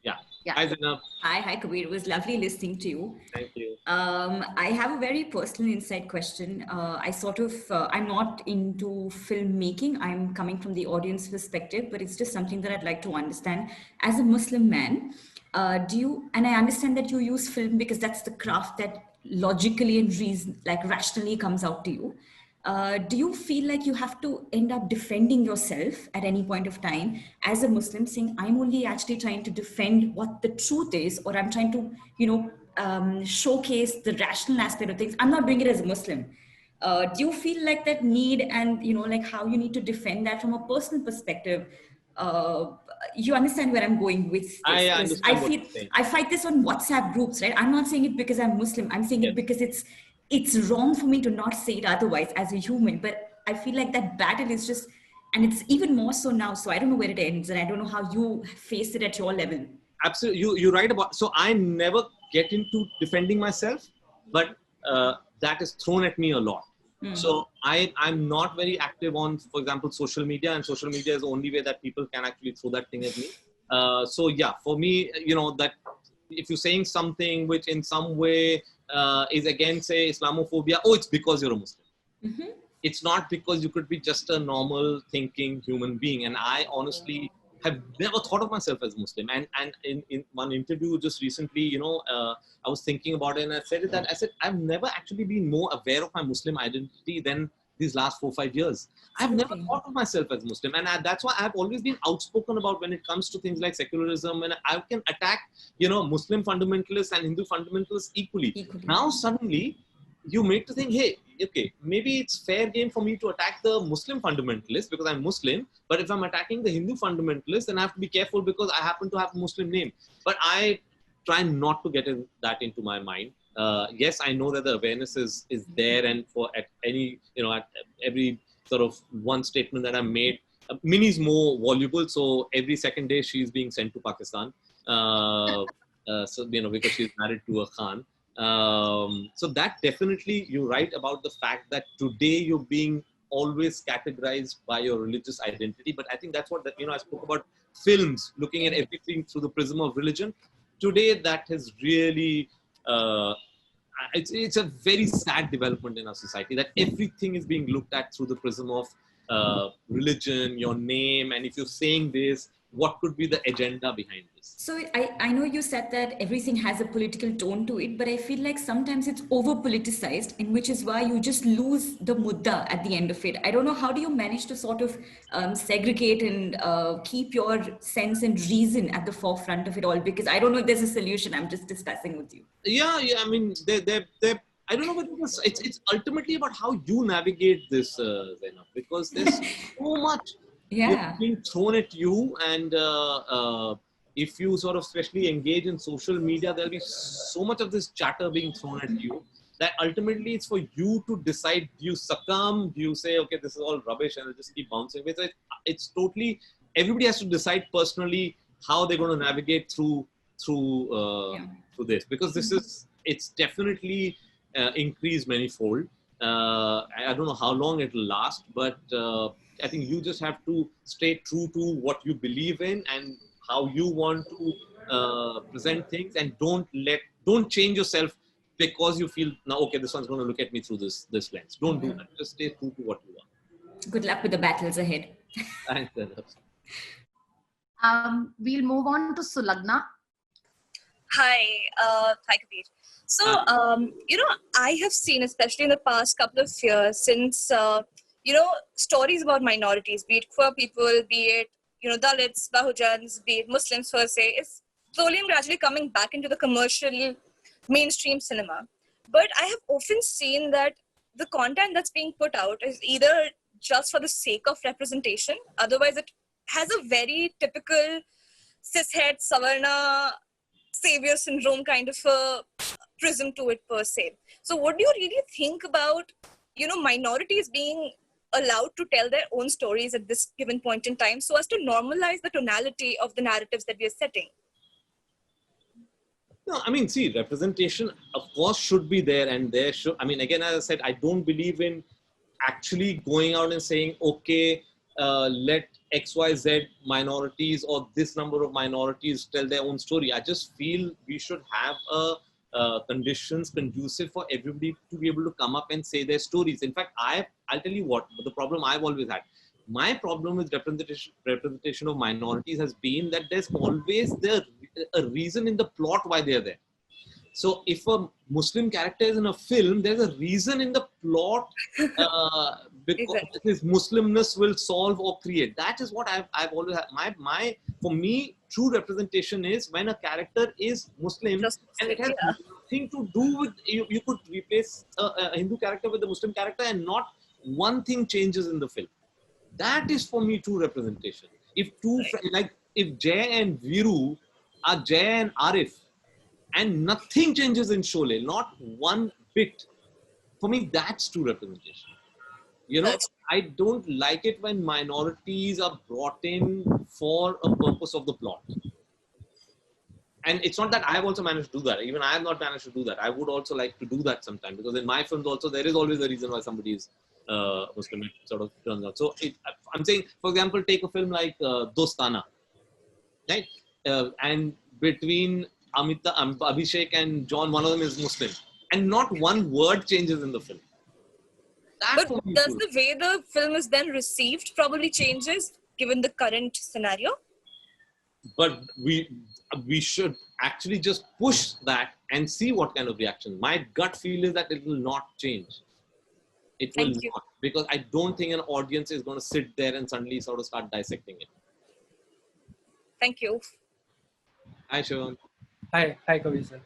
Speaker 3: Yeah.
Speaker 7: Yeah.
Speaker 3: Hi, Zainab.
Speaker 7: Hi, Kabir. It was lovely listening to you.
Speaker 3: Thank you.
Speaker 7: I have a very personal insight question. I'm not into filmmaking. I'm coming from the audience perspective, but it's just something that I'd like to understand. As a Muslim man, and I understand that you use film because that's the craft that logically and rationally comes out to you. Do you feel like you have to end up defending yourself at any point of time as a Muslim, saying, I'm only actually trying to defend what the truth is, or I'm trying to, showcase the rational aspect of things. I'm not doing it as a Muslim. Do you feel like that need, and, how you need to defend that from a personal perspective? You understand where I'm going with this?
Speaker 3: I understand
Speaker 7: I fight this on WhatsApp groups, right? I'm not saying it because I'm Muslim. I'm saying it because it's wrong for me to not say it otherwise as a human. But I feel like that battle is just, and it's even more so now. So I don't know where it ends, and I don't know how you face it at your level.
Speaker 3: Absolutely, you're right about. So I never get into defending myself, but that is thrown at me a lot. So I'm not very active on, for example, social media, and social media is the only way that people can actually throw that thing at me. So yeah, for me, that if you're saying something which in some way is against, say, Islamophobia, it's because you're a Muslim.
Speaker 7: Mm-hmm.
Speaker 3: It's not because you could be just a normal thinking human being. And I honestly have never thought of myself as Muslim. And in one interview just recently, I was thinking about it, and I said I've never actually been more aware of my Muslim identity than these last 4 or 5 years. I've never thought of myself as Muslim. And that's why I've always been outspoken about when it comes to things like secularism, and I can attack, Muslim fundamentalists and Hindu fundamentalists equally. Now suddenly you make to think, hey, okay, maybe it's fair game for me to attack the Muslim fundamentalists because I'm Muslim, but if I'm attacking the Hindu fundamentalists, then I have to be careful because I happen to have a Muslim name. But I try not to get that into my mind. Yes, I know that the awareness is there, and at every sort of one statement that I made, Minnie's more voluble, so every second day she's being sent to Pakistan. Because she's married to a Khan. So that definitely, you're right about the fact that today you're being always categorized by your religious identity. But I think that's what, I spoke about films, looking at everything through the prism of religion. Today, that has really, it's a very sad development in our society that everything is being looked at through the prism of religion, your name, and if you're saying this, what could be the agenda behind this?
Speaker 7: So I know you said that everything has a political tone to it, but I feel like sometimes it's over politicized, and which is why you just lose the mudda at the end of it. I don't know, how do you manage to sort of segregate and keep your sense and reason at the forefront of it all? Because I don't know if there's a solution. I'm just discussing with you.
Speaker 3: Yeah. I mean, I don't know what it is. It's ultimately about how you navigate this, Zainab, because there's so much being thrown at you, and if you sort of especially engage in social media, there'll be so much of this chatter being thrown at you that ultimately it's for you to decide. Do you succumb? Do you say, okay, this is all rubbish, and I'll just keep bouncing? It's totally, everybody has to decide personally how they're going to navigate through this, because it's definitely increased manifold. I don't know how long it will last, but I think you just have to stay true to what you believe in and how you want to present things, and don't change yourself because you feel now, okay, this one's going to look at me through this lens. Don't do that. Just stay true to what you are.
Speaker 7: Good luck with the battles ahead.
Speaker 3: Thanks.
Speaker 1: We'll move on to Sulagna.
Speaker 8: Hi, Kabir. So, I have seen, especially in the past couple of years, since, stories about minorities, be it queer people, be it, Dalits, Bahujans, be it Muslims per se, is slowly and gradually coming back into the commercial mainstream cinema. But I have often seen that the content that's being put out is either just for the sake of representation, otherwise it has a very typical cishet, Savarna, savior syndrome kind of a prism to it per se. So what do you really think about, minorities being allowed to tell their own stories at this given point in time so as to normalize the tonality of the narratives that we are setting?
Speaker 3: No, I mean, see, representation, of course, should be there, and there should, I mean, again, as I said, I don't believe in actually going out and saying, okay, let XYZ minorities or this number of minorities tell their own story. I just feel we should have conditions conducive for everybody to be able to come up and say their stories. In fact, I'll tell you what, the problem I've always had. My problem with representation of minorities has been that there's always a reason in the plot why they're there. So if a Muslim character is in a film, there's a reason in the plot because his Muslimness will solve or create. That is what I've always had. For me, true representation is when a character is Muslim and it has nothing to do with, you could replace a Hindu character with a Muslim character and not one thing changes in the film. That is for me true representation. If if Jay and Viru are Jay and Arif, and nothing changes in Sholay, not one bit. For me, that's true representation. I don't like it when minorities are brought in for a purpose of the plot. And it's not that I've also managed to do that. Even I have not managed to do that. I would also like to do that sometime, because in my films also, there is always a reason why somebody is Muslim, it sort of turns out. So I'm saying, for example, take a film like Dostana, right? And between Abhishek and John, one of them is Muslim, and not one word changes in the film.
Speaker 8: But does the way the film is then received probably changes given the current scenario?
Speaker 3: But we should actually just push that and see what kind of reaction. My gut feel is that it will not change. It will not, because I don't think an audience is going to sit there and suddenly sort of start dissecting it.
Speaker 8: Thank you.
Speaker 3: Hi, Shivam.
Speaker 9: Hi, Kabir sir.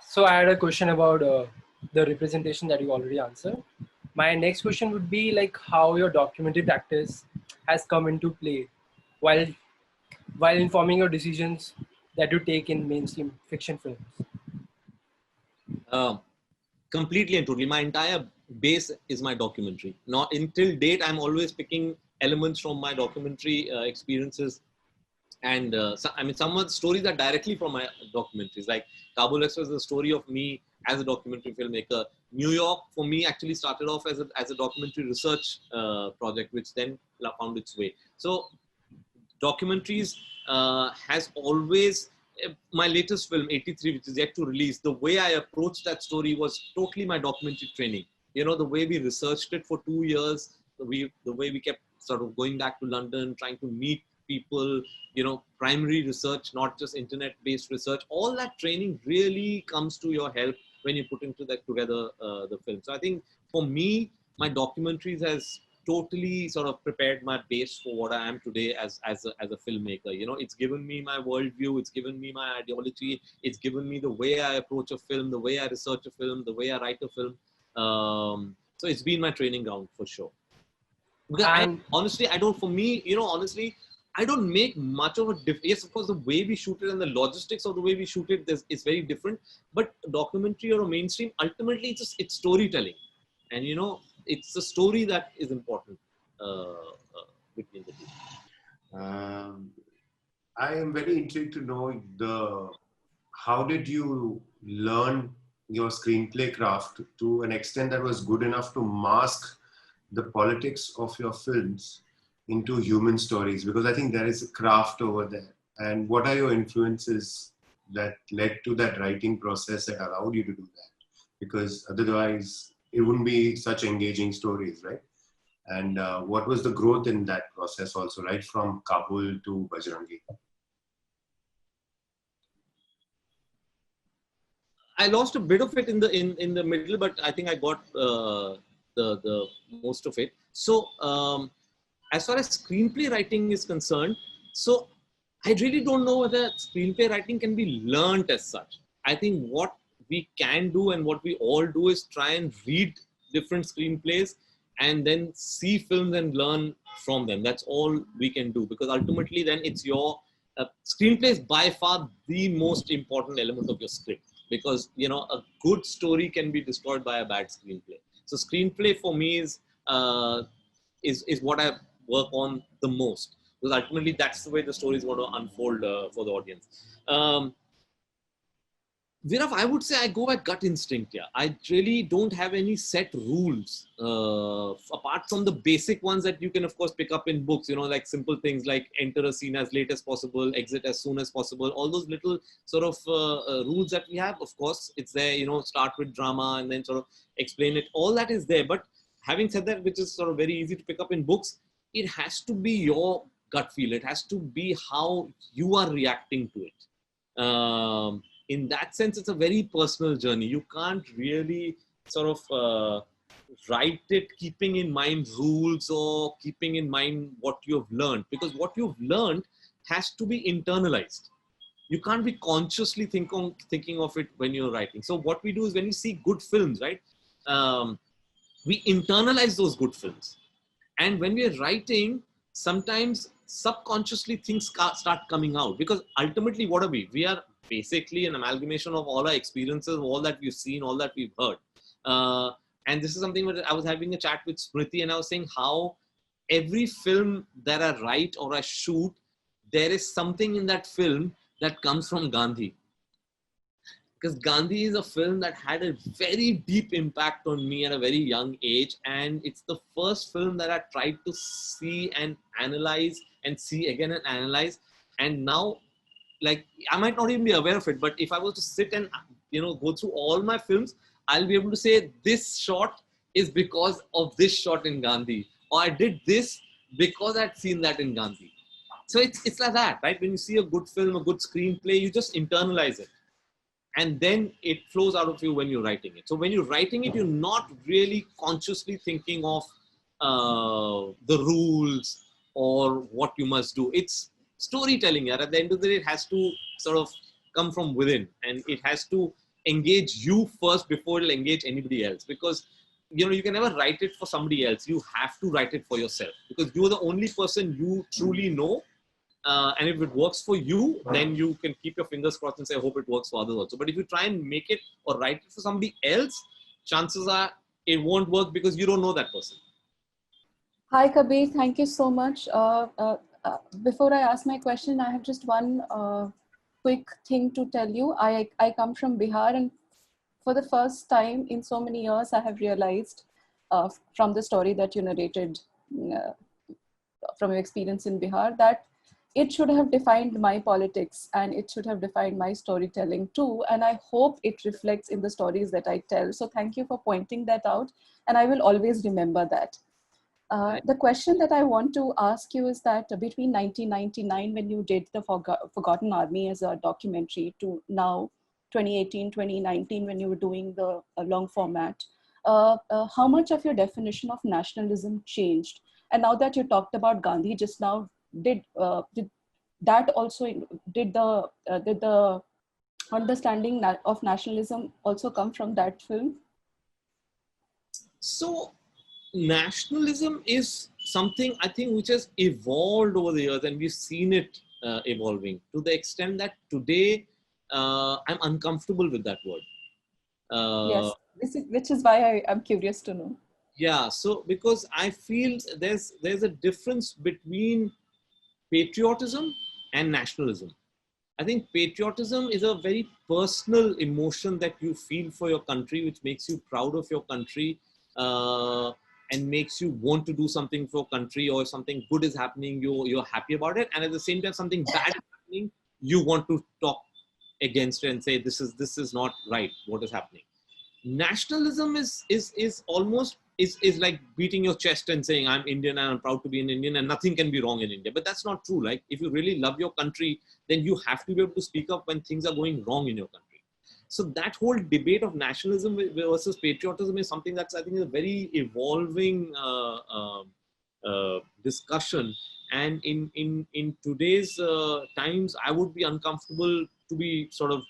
Speaker 9: So I had a question about the representation that you already answered. My next question would be like how your documentary practice has come into play while informing your decisions that you take in mainstream fiction films.
Speaker 3: Completely and totally. My entire base is my documentary. Now, until date, I'm always picking elements from my documentary experiences. And some of the stories are directly from my documentaries. Like Kabul Express is a story of me as a documentary filmmaker. New York, for me, actually started off as a documentary research project, which then found its way. So documentaries has always, my latest film, 83, which is yet to release, the way I approached that story was totally my documentary training. The way we researched it for 2 years, the way we kept sort of going back to London, trying to meet people, primary research, not just internet-based research. All that training really comes to your help when you put together the film. So I think for me, my documentaries has totally sort of prepared my base for what I am today as a filmmaker. It's given me my worldview, it's given me my ideology, it's given me the way I approach a film, the way I research a film, the way I write a film. So it's been my training ground for sure. Because honestly, I don't make much of a difference. Yes, of course, the way we shoot it and the logistics of the way we shoot it is very different. But documentary or a mainstream, ultimately, it's storytelling. And, it's the story that is important between the two.
Speaker 10: I am very intrigued to know how did you learn your screenplay craft to an extent that was good enough to mask the politics of your films into human stories, because I think there is a craft over there. And what are your influences that led to that writing process that allowed you to do that? Because otherwise it wouldn't be such engaging stories, right? And what was the growth in that process also, right from Kabul to Bajrangi?
Speaker 3: I lost a bit of it in the middle, but I think I got the most of it. So as far as screenplay writing is concerned, so I really don't know whether screenplay writing can be learnt as such. I think what we can do and what we all do is try and read different screenplays and then see films and learn from them. That's all we can do, because ultimately then it's your screenplay is by far the most important element of your script, because a good story can be destroyed by a bad screenplay. So screenplay for me is what I work on the most, because ultimately that's the way the story is going to unfold for the audience. Virav, I would say I go by gut instinct. Yeah, I really don't have any set rules apart from the basic ones that you can of course pick up in books. Like simple things like enter a scene as late as possible, exit as soon as possible. All those little sort of rules that we have. Of course, it's there. Start with drama and then sort of explain it. All that is there. But having said that, which is sort of very easy to pick up in books, it has to be your gut feel. It has to be how you are reacting to it. In that sense, it's a very personal journey. You can't really sort of write it keeping in mind rules or keeping in mind what you've learned, because what you've learned has to be internalized. You can't be consciously thinking of it when you're writing. So what we do is when we see good films, right, we internalize those good films. And when we're writing, sometimes subconsciously things start coming out, because ultimately what are we? We are basically an amalgamation of all our experiences, all that we've seen, all that we've heard. And this is something where I was having a chat with Smriti, and I was saying how every film that I write or I shoot, there is something in that film that comes from Gandhi. Because Gandhi is a film that had a very deep impact on me at a very young age. And it's the first film that I tried to see and analyze and see again and analyze. And now, like, I might not even be aware of it, but if I was to sit and, go through all my films, I'll be able to say this shot is because of this shot in Gandhi, or I did this because I'd seen that in Gandhi. So it's like that, right? When you see a good film, a good screenplay, you just internalize it. And then it flows out of you when you're writing it. So when you're writing it, you're not really consciously thinking of the rules or what you must do. It's storytelling. At the end of the day, it has to sort of come from within, and it has to engage you first before it'll engage anybody else. Because you can never write it for somebody else. You have to write it for yourself, because you're the only person you truly know. And if it works for you, then you can keep your fingers crossed and say, I hope it works for others also. But if you try and make it or write it for somebody else, chances are it won't work, because you don't know that person.
Speaker 11: Hi, Kabir. Thank you so much. Before I ask my question, I have just one quick thing to tell you. I come from Bihar, and for the first time in so many years, I have realized from the story that you narrated from your experience in Bihar, that it should have defined my politics and it should have defined my storytelling too. And I hope it reflects in the stories that I tell. So thank you for pointing that out. And I will always remember that. The question that I want to ask you is that between 1999, when you did the Forgotten Army as a documentary, to now 2018, 2019, when you were doing the long format, how much of your definition of nationalism changed? And now that you talked about Gandhi just now, did that also, did the understanding of nationalism also come from that film?
Speaker 3: So nationalism is something, I think, which has evolved over the years, and we've seen it evolving to the extent that today I'm uncomfortable with that word.
Speaker 11: Yes, which is why I'm curious to know.
Speaker 3: Yeah, so because I feel there's a difference between patriotism and nationalism. I think patriotism is a very personal emotion that you feel for your country, which makes you proud of your country and makes you want to do something for country, or if something good is happening, you're happy about it. And at the same time, something bad is happening, you want to talk against it and say this is not right, what is happening. Nationalism is almost is like beating your chest and saying I'm Indian and I'm proud to be an Indian and nothing can be wrong in India. But that's not true. Like if you really love your country, then you have to be able to speak up when things are going wrong in your country. So that whole debate of nationalism versus patriotism is something that's, I think, a very evolving discussion. And in today's times, I would be uncomfortable to be sort of,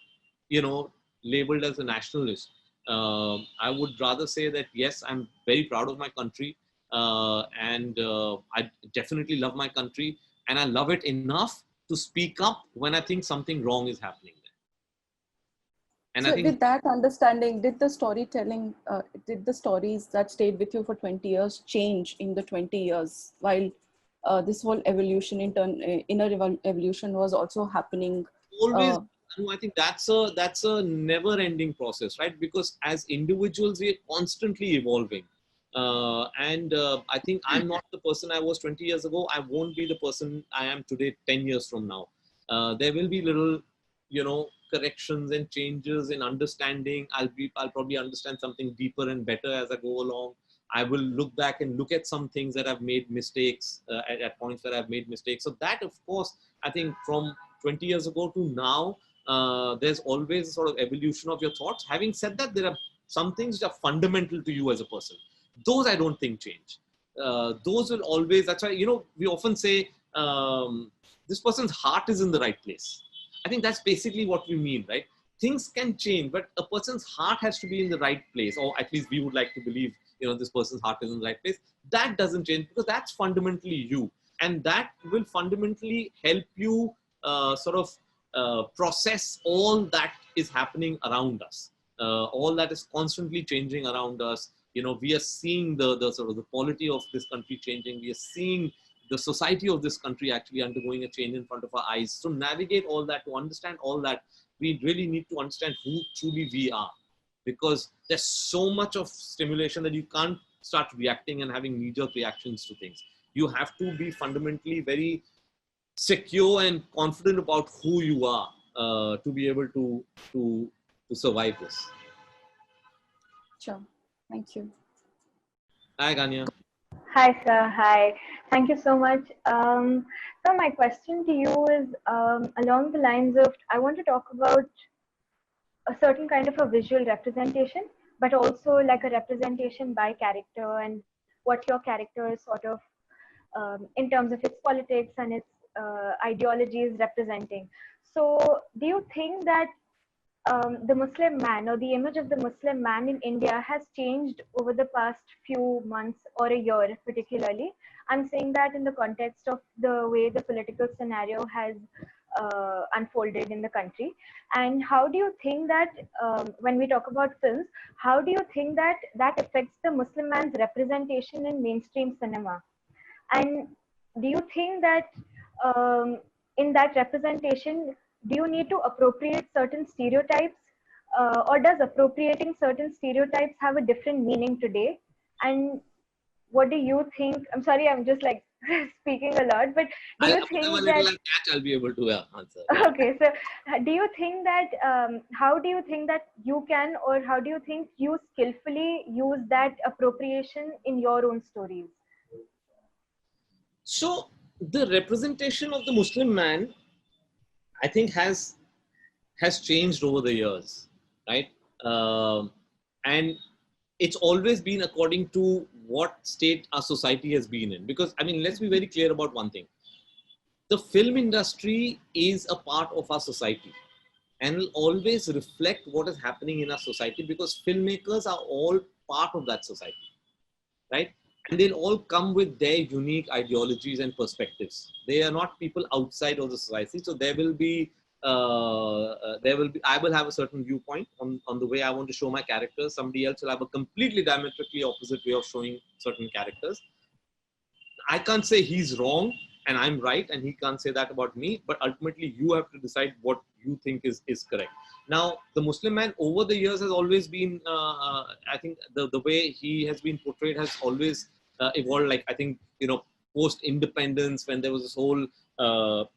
Speaker 3: labeled as a nationalist. I would rather say that, yes, I'm very proud of my country, and I definitely love my country, and I love it enough to speak up when I think something wrong is happening there. And
Speaker 11: so
Speaker 3: I think
Speaker 11: with that understanding, did the storytelling, did the stories that stayed with you for 20 years change in the 20 years while this whole evolution, inner evolution was also happening?
Speaker 3: Always. I think that's a never-ending process, right? Because as individuals, we are constantly evolving, and I think I'm not the person I was 20 years ago. I won't be the person I am today 10 years from now. There will be little, corrections and changes in understanding. I'll probably understand something deeper and better as I go along. I will look back and look at some things that I've made mistakes at points where I've made mistakes. So that, of course, I think from 20 years ago to now, there's always a sort of evolution of your thoughts. Having said that, there are some things which are fundamental to you as a person. Those I don't think change. Those will always, that's why, we often say, this person's heart is in the right place. I think that's basically what we mean, right? Things can change, but a person's heart has to be in the right place, or at least we would like to believe, this person's heart is in the right place. That doesn't change because that's fundamentally you. And that will fundamentally help you process all that is happening around us, all that is constantly changing around us. We are seeing the sort of the polity of this country changing. We are seeing the society of this country actually undergoing a change in front of our eyes. So navigate all that, to understand all that, we really need to understand who truly we are, because there's so much of stimulation that you can't start reacting and having knee-jerk reactions to things. You have to be fundamentally very secure and confident about who you are to be able to survive this.
Speaker 11: Sure. Thank you.
Speaker 3: Hi, Gania.
Speaker 12: Hi, sir. Hi. Thank you so much. So my question to you is along the lines of, I want to talk about a certain kind of a visual representation, but also like a representation by character and what your character is sort of in terms of its politics and its ideology is representing. So do you think that the Muslim man or the image of the Muslim man in India has changed over the past few months or a year particularly? I'm saying that in the context of the way the political scenario has unfolded in the country. And how do you think that when we talk about films, how do you think that that affects the Muslim man's representation in mainstream cinema? And do you think that in that representation, do you need to appropriate certain stereotypes or does appropriating certain stereotypes have a different meaning today? And what do you think? I'm sorry, I'm just like speaking a lot, but do you think that...
Speaker 3: I'll be able to answer.
Speaker 12: Okay, so do you think that, how do you think that you can, or how do you think you skillfully use that appropriation in your own stories?
Speaker 3: So the representation of the Muslim man, I think has changed over the years, right? And it's always been according to what state our society has been in. Because, I mean, let's be very clear about one thing. The film industry is a part of our society and will always reflect what is happening in our society, because filmmakers are all part of that society, right? And they'll all come with their unique ideologies and perspectives. They are not people outside of the society. So there will be, I will have a certain viewpoint on the way I want to show my characters. Somebody else will have a completely diametrically opposite way of showing certain characters. I can't say he's wrong and I'm right, and he can't say that about me, but ultimately you have to decide what you think is correct. Now, the Muslim man over the years has always been, I think the way he has been portrayed has always evolved. Like, I think, post-independence, when there was this whole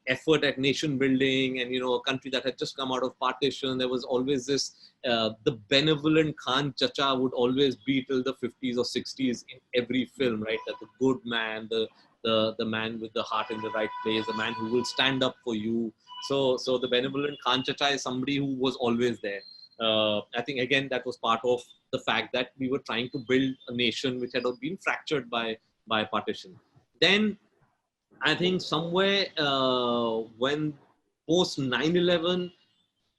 Speaker 3: effort at nation building, and a country that had just come out of partition, there was always this the benevolent Khan Chacha would always be till the 50s or 60s in every film, right? That the good man, the man with the heart in the right place, the man who will stand up for you. So the benevolent Khan Chacha is somebody who was always there. I think again that was part of the fact that we were trying to build a nation which had been fractured by partition. Then I think somewhere when post 9/11,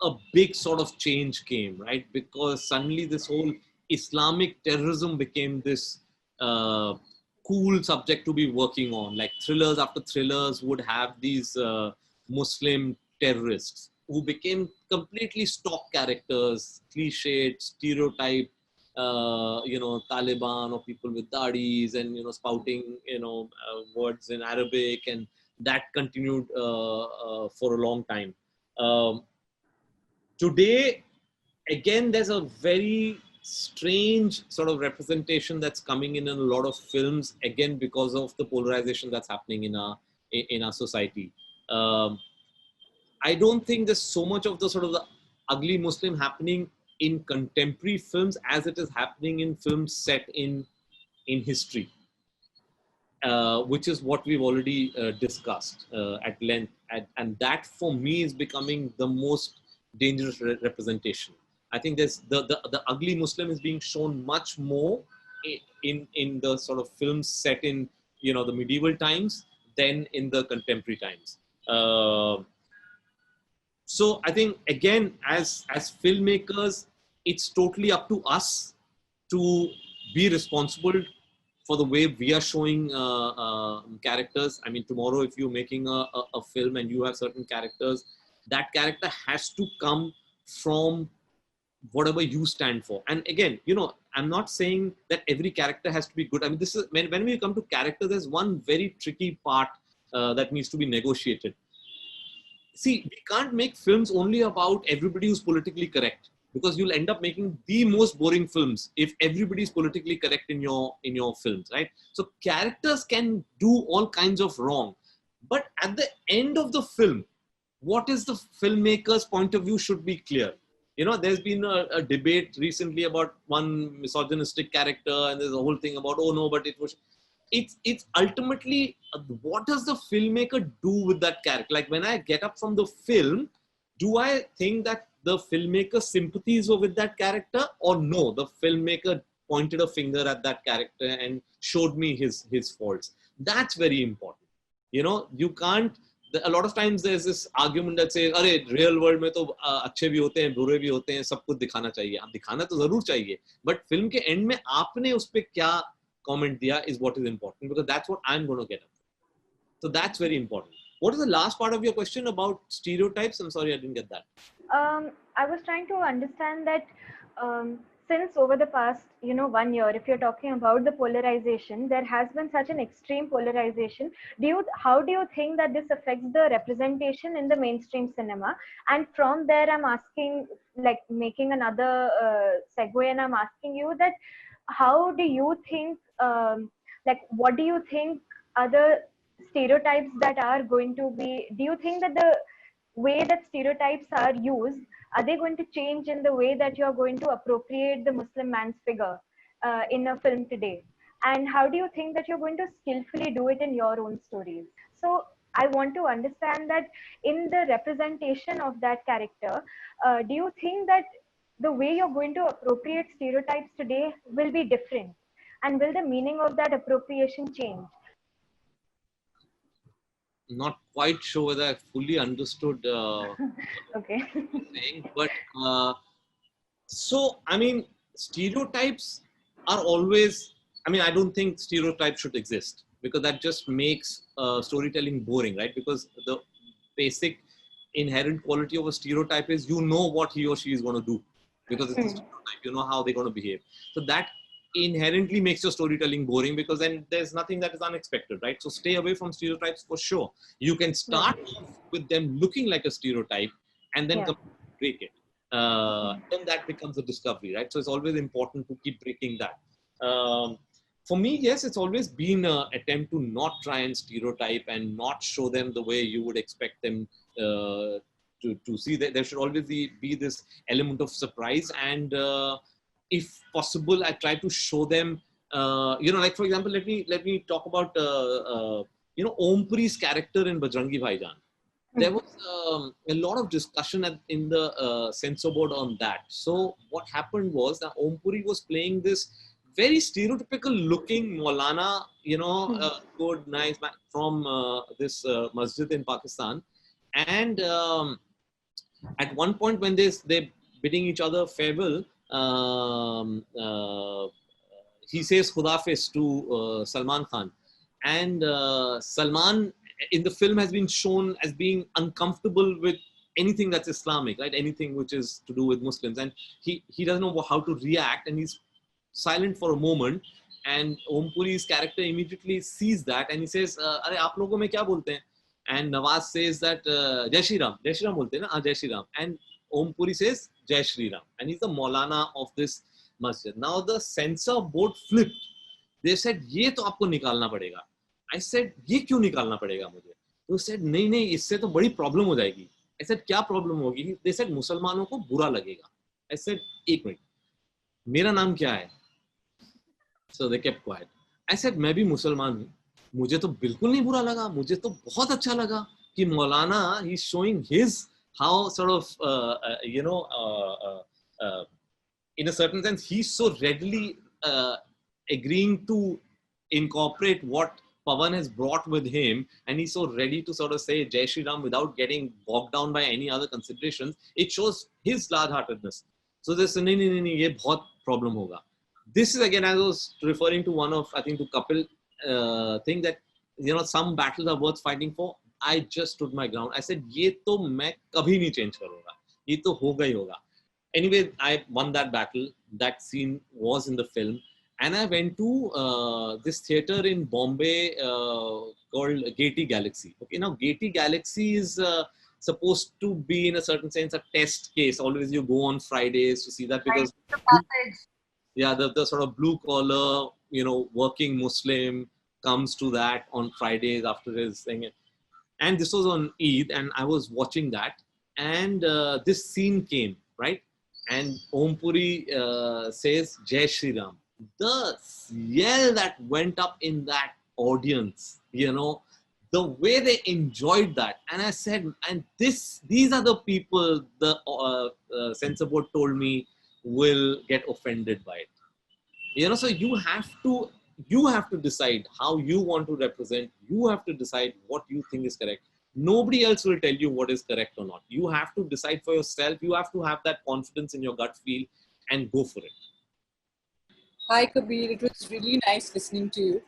Speaker 3: a big sort of change came, right? Because suddenly this whole Islamic terrorism became this cool subject to be working on. Like thrillers after thrillers would have these Muslim terrorists who became completely stock characters, cliched, stereotyped, Taliban or people with dadis and, spouting, words in Arabic, and that continued for a long time. Today, again, there's a very strange sort of representation that's coming in a lot of films, again, because of the polarization that's happening in our society. I don't think there's so much of the sort of the ugly Muslim happening in contemporary films as it is happening in films set in history, which is what we've already discussed at length. And that, for me, is becoming the most dangerous representation. I think there's the ugly Muslim is being shown much more in the sort of films set in the medieval times than in the contemporary times. So I think, again, as filmmakers, it's totally up to us to be responsible for the way we are showing characters. I mean, tomorrow, if you're making a film and you have certain characters, that character has to come from whatever you stand for. And again, I'm not saying that every character has to be good. I mean, this is when we come to character, there's one very tricky part that needs to be negotiated. See, we can't make films only about everybody who's politically correct, because you'll end up making the most boring films if everybody is politically correct in your films, right? So characters can do all kinds of wrong, but at the end of the film, what is the filmmaker's point of view should be clear. There's been a debate recently about one misogynistic character, and there's a whole thing about, oh no, but it was. It's ultimately, what does the filmmaker do with that character? Like, when I get up from the film, do I think that the filmmaker sympathies were with that character, or no, the filmmaker pointed a finger at that character and showed me his faults? That's very important. You can't. A lot of times there's this argument that says, "Arey, real world में तो अच्छे भी होते हैं, बुरे भी होते हैं, सब कुछ दिखाना चाहिए." अब दिखाना तो जरूर चाहिए, but film के end में आपने उस पे क्या comment diya is what is important, because that's what I'm going to get at. So that's very important. What is the last part of your question about stereotypes? I'm sorry, I didn't get that.
Speaker 12: I was trying to understand that since over the past 1 year, if you're talking about the polarization, there has been such an extreme polarization. How do you think that this affects the representation in the mainstream cinema? And from there, I'm asking, like, making another segue, and I'm asking you that how do you think, what do you think are the stereotypes that are going to be, do you think that the way that stereotypes are used, are they going to change in the way that you're going to appropriate the Muslim man's figure in a film today? And how do you think that you're going to skillfully do it in your own stories? So I want to understand that in the representation of that character, do you think that the way you're going to appropriate stereotypes today will be different? And will the meaning of that appropriation change?
Speaker 3: Not quite sure whether I fully understood
Speaker 12: okay.
Speaker 3: what you're saying, but so, I mean, stereotypes are always, I mean, I don't think stereotypes should exist, because that just makes storytelling boring, right? Because the basic inherent quality of a stereotype is what he or she is going to do, because it's a stereotype, how they're going to behave. So that inherently makes your storytelling boring, because then there's nothing that is unexpected, right? So stay away from stereotypes for sure. You can start with them looking like a stereotype and then break it. Then that becomes a discovery, right? So it's always important to keep breaking that. for me, yes, it's always been an attempt to not try and stereotype and not show them the way you would expect them to see. That there should always be this element of surprise, and if possible, I try to show them. Like for example, let me talk about Om Puri's character in Bajrangi Bhaijaan. There was a lot of discussion in the censor board on that. So what happened was that Om Puri was playing this very stereotypical looking Maulana, good, nice man from this masjid in Pakistan. And at one point when they're bidding each other farewell, he says Khudafiz to Salman Khan. And Salman in the film has been shown as being uncomfortable with anything that's Islamic, right? Anything which is to do with Muslims. And he doesn't know how to react, and he's silent for a moment. And Om Puri's character immediately sees that and he says, "Arey, aap logo mein kya bolte hain?" And Nawaz says that, Jai Shri Ram bolte hain na? Jai Shri Ram. And Om Puri says, Jai Shri Ram. And he's the Maulana of this masjid. Now the censor board flipped. They said, "Ye to aapko nikalna padega." I said, "Ye kyun nikalna padega mujhe?" They said, "नहीं, isse to badi problem ho jayegi." I said, "Kya problem hogi?" They said, "Musalmanon ko bura lagega." I said, "Ek minute, mera naam kya hai?" So they kept quiet. I said, "मैं भी मुसलमान हूँ, मुझे तो बिल्कुल नहीं बुरा लगा, मुझे तो बहुत अच्छा लगा कि मौलाना he's showing his how sort of in a certain sense he's so readily agreeing to incorporate what Pawan has brought with him, and he's so ready to sort of say Jai Shri Ram without getting bogged down by any other considerations. It shows his large-heartedness. So this nahi, ye bahut problem hoga." This is again, as I was referring to one of, I think, to Kapil thing that, some battles are worth fighting for. I just stood my ground. I said, "Ye to main kabhi nahi change karunga. Ye to hoga hi hoga." Anyway, I won that battle. That scene was in the film. And I went to this theater in Bombay called Gaiety Galaxy. Okay, now Gaiety Galaxy is supposed to be, in a certain sense, a test case. Always you go on Fridays to see that because... Yeah, the sort of blue collar, working Muslim comes to that on Fridays after his thing. And this was on Eid, and I was watching that. And this scene came, right? And Om Puri says, Jai Shri Ram. The yell that went up in that audience, the way they enjoyed that. And I said, and these are the people the censor board told me will get offended by it. So you have to decide how you want to represent. You have to decide what you think is correct. Nobody else will tell you what is correct or not. You have to decide for yourself. You have to have that confidence in your gut feel and go for it.
Speaker 13: Hi, Kabir. It was really nice listening to you.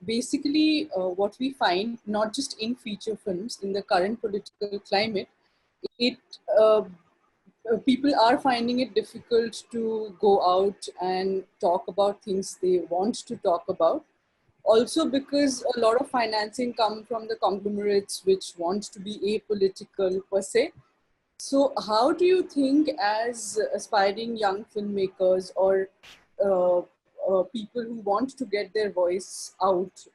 Speaker 13: Basically, what we find, not just in feature films, in the current political climate, people are finding it difficult to go out and talk about things they want to talk about. Also because a lot of financing comes from the conglomerates which want to be apolitical per se. So how do you think, as aspiring young filmmakers or people who want to get their voice out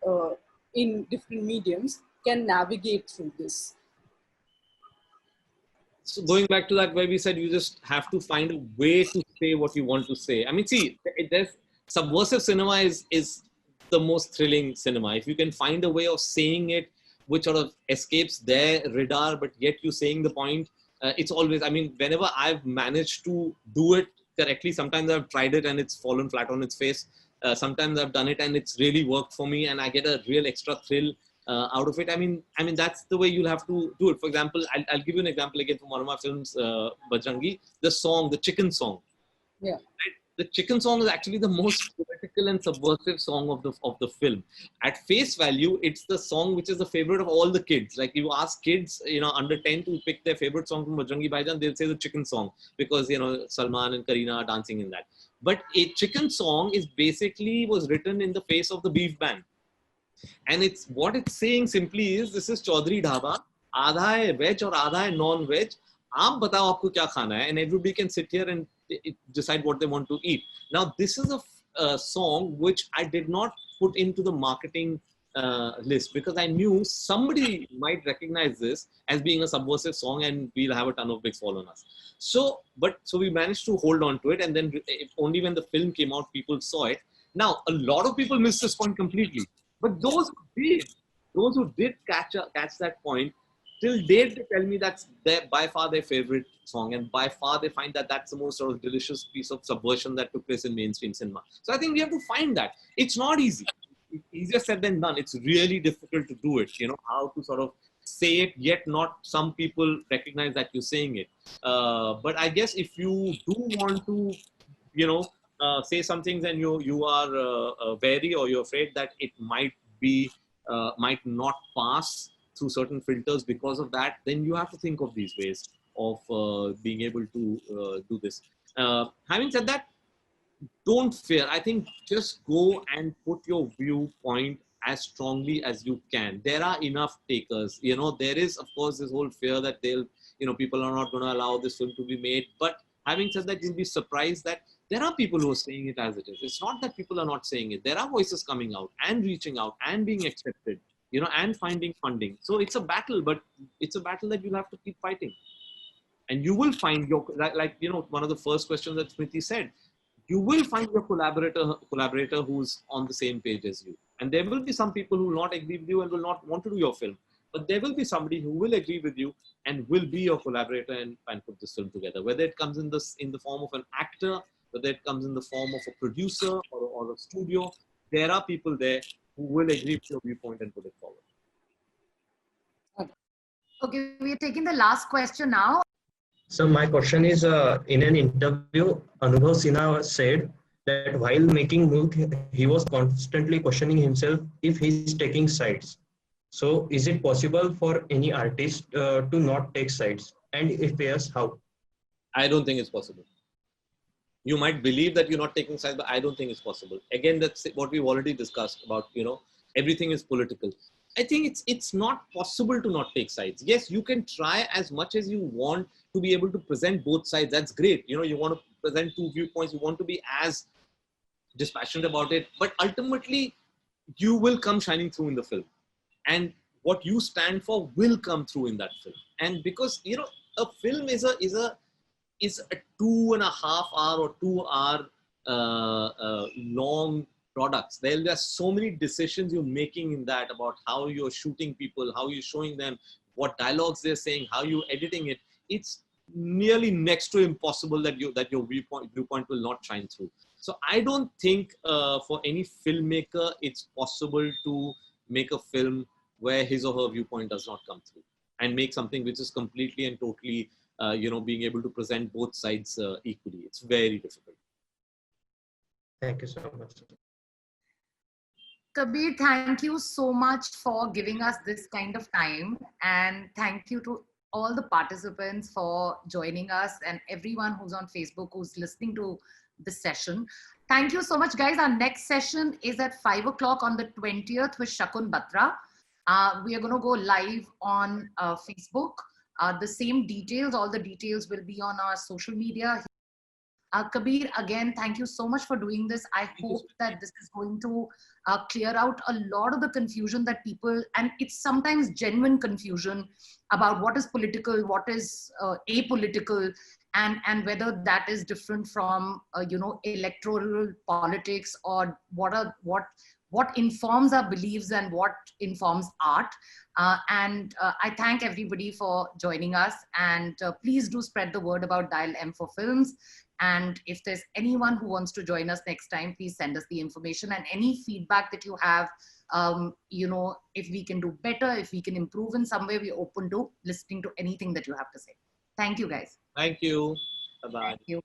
Speaker 13: in different mediums, can navigate through this?
Speaker 3: So going back to that, where we said you just have to find a way to say what you want to say. I mean, see, subversive cinema is the most thrilling cinema. If you can find a way of saying it which sort of escapes their radar, but yet you saying the point, it's always, I mean, whenever I've managed to do it correctly, sometimes I've tried it and it's fallen flat on its face. Sometimes I've done it and it's really worked for me and I get a real extra thrill out of it. I mean, that's the way you'll have to do it. For example, I'll give you an example again from one of my films, Bajrangi, the chicken song.
Speaker 13: Yeah.
Speaker 3: Right? The chicken song is actually the most political and subversive song of the film. At face value, it's the song which is the favorite of all the kids. Like you ask kids, under 10 to pick their favorite song from Bajrangi Bhaijaan, they'll say the chicken song because, Salman and Kareena are dancing in that. But a chicken song was written in the face of the beef ban. And what it's saying simply is, this is Chaudhary Dhaba, आधा है veg और आधा है non-veg. आप बताओ आपको क्या खाना है, and everybody can sit here and decide what they want to eat. Now, this is a song which I did not put into the marketing list because I knew somebody might recognize this as being a subversive song and we'll have a ton of bigs fall on us. So we managed to hold on to it, and then only when the film came out, people saw it. Now, a lot of people missed this point completely, but those who did catch that point, till date they tell me that's by far their favorite song, and by far they find that that's the most sort of delicious piece of subversion that took place in mainstream cinema. So I think we have to find that. It's not easy. It's easier said than done. It's really difficult to do it. You know, how to sort of say it, yet not some people recognize that you're saying it. But I guess if you do want to, you know, say some things and you are wary or you're afraid that it might not pass through certain filters because of that, then you have to think of these ways of being able to do this. Having said that, don't fear. I think just go and put your viewpoint as strongly as you can. There are enough takers. You know, there is, of course, this whole fear that people are not going to allow this film to be made. But having said that, you'll be surprised that there are people who are saying it as it is. It's not that people are not saying it. There are voices coming out and reaching out and being accepted, you know, and finding funding. So it's a battle, but it's a battle that you'll have to keep fighting. And you will find like, you know, one of the first questions that Smriti said, you will find your collaborator who's on the same page as you. And there will be some people who will not agree with you and will not want to do your film. But there will be somebody who will agree with you and will be your collaborator and put this film together. Whether it comes in the form of an actor, whether it comes in the form of a producer or a studio, there are people there who will agree with your viewpoint and put it forward.
Speaker 1: Okay, we are taking the last question now.
Speaker 14: So my question is, in an interview, Anubhav Sinha said that while making Mulk, he was constantly questioning himself if he's taking sides. So is it possible for any artist to not take sides? And if yes, how?
Speaker 3: I don't think it's possible. You might believe that you're not taking sides, but I don't think it's possible. Again, that's what we've already discussed about, you know, everything is political. I think it's not possible to not take sides. Yes, you can try as much as you want to be able to present both sides. That's great. You know, you want to present two viewpoints. You want to be as dispassionate about it. But ultimately, you will come shining through in the film. And what you stand for will come through in that film. And because, you know, a film is a 2.5 hour or 2 hour long products. There are so many decisions you're making in that about how you're shooting people, how you're showing them, what dialogues they're saying, how you're editing it. It's nearly next to impossible that your viewpoint will not shine through. So I don't think for any filmmaker it's possible to make a film where his or her viewpoint does not come through and make something which is completely and totally you know, being able to present both sides equally. It's very difficult.
Speaker 14: Thank you so much.
Speaker 1: Kabir, thank you so much for giving us this kind of time, and thank you to all the participants for joining us and everyone who's on Facebook who's listening to this session. Thank you so much, guys. Our next session is at 5 o'clock on the 20th with Shakun Batra. We are going to go live on Facebook. The same details, all the details will be on our social media. Kabir, again, thank you so much for doing this. I hope that this is going to clear out a lot of the confusion that people, and it's sometimes genuine confusion about what is political, what is apolitical, and whether that is different from, you know, electoral politics, or what informs our beliefs and what informs art. I thank everybody for joining us, and please do spread the word about Dial M for Films. And if there's anyone who wants to join us next time, please send us the information, and any feedback that you have, you know, if we can do better, if we can improve in some way, we're open to listening to anything that you have to say. Thank you, guys.
Speaker 3: Thank you. Bye-bye.
Speaker 1: Thank you.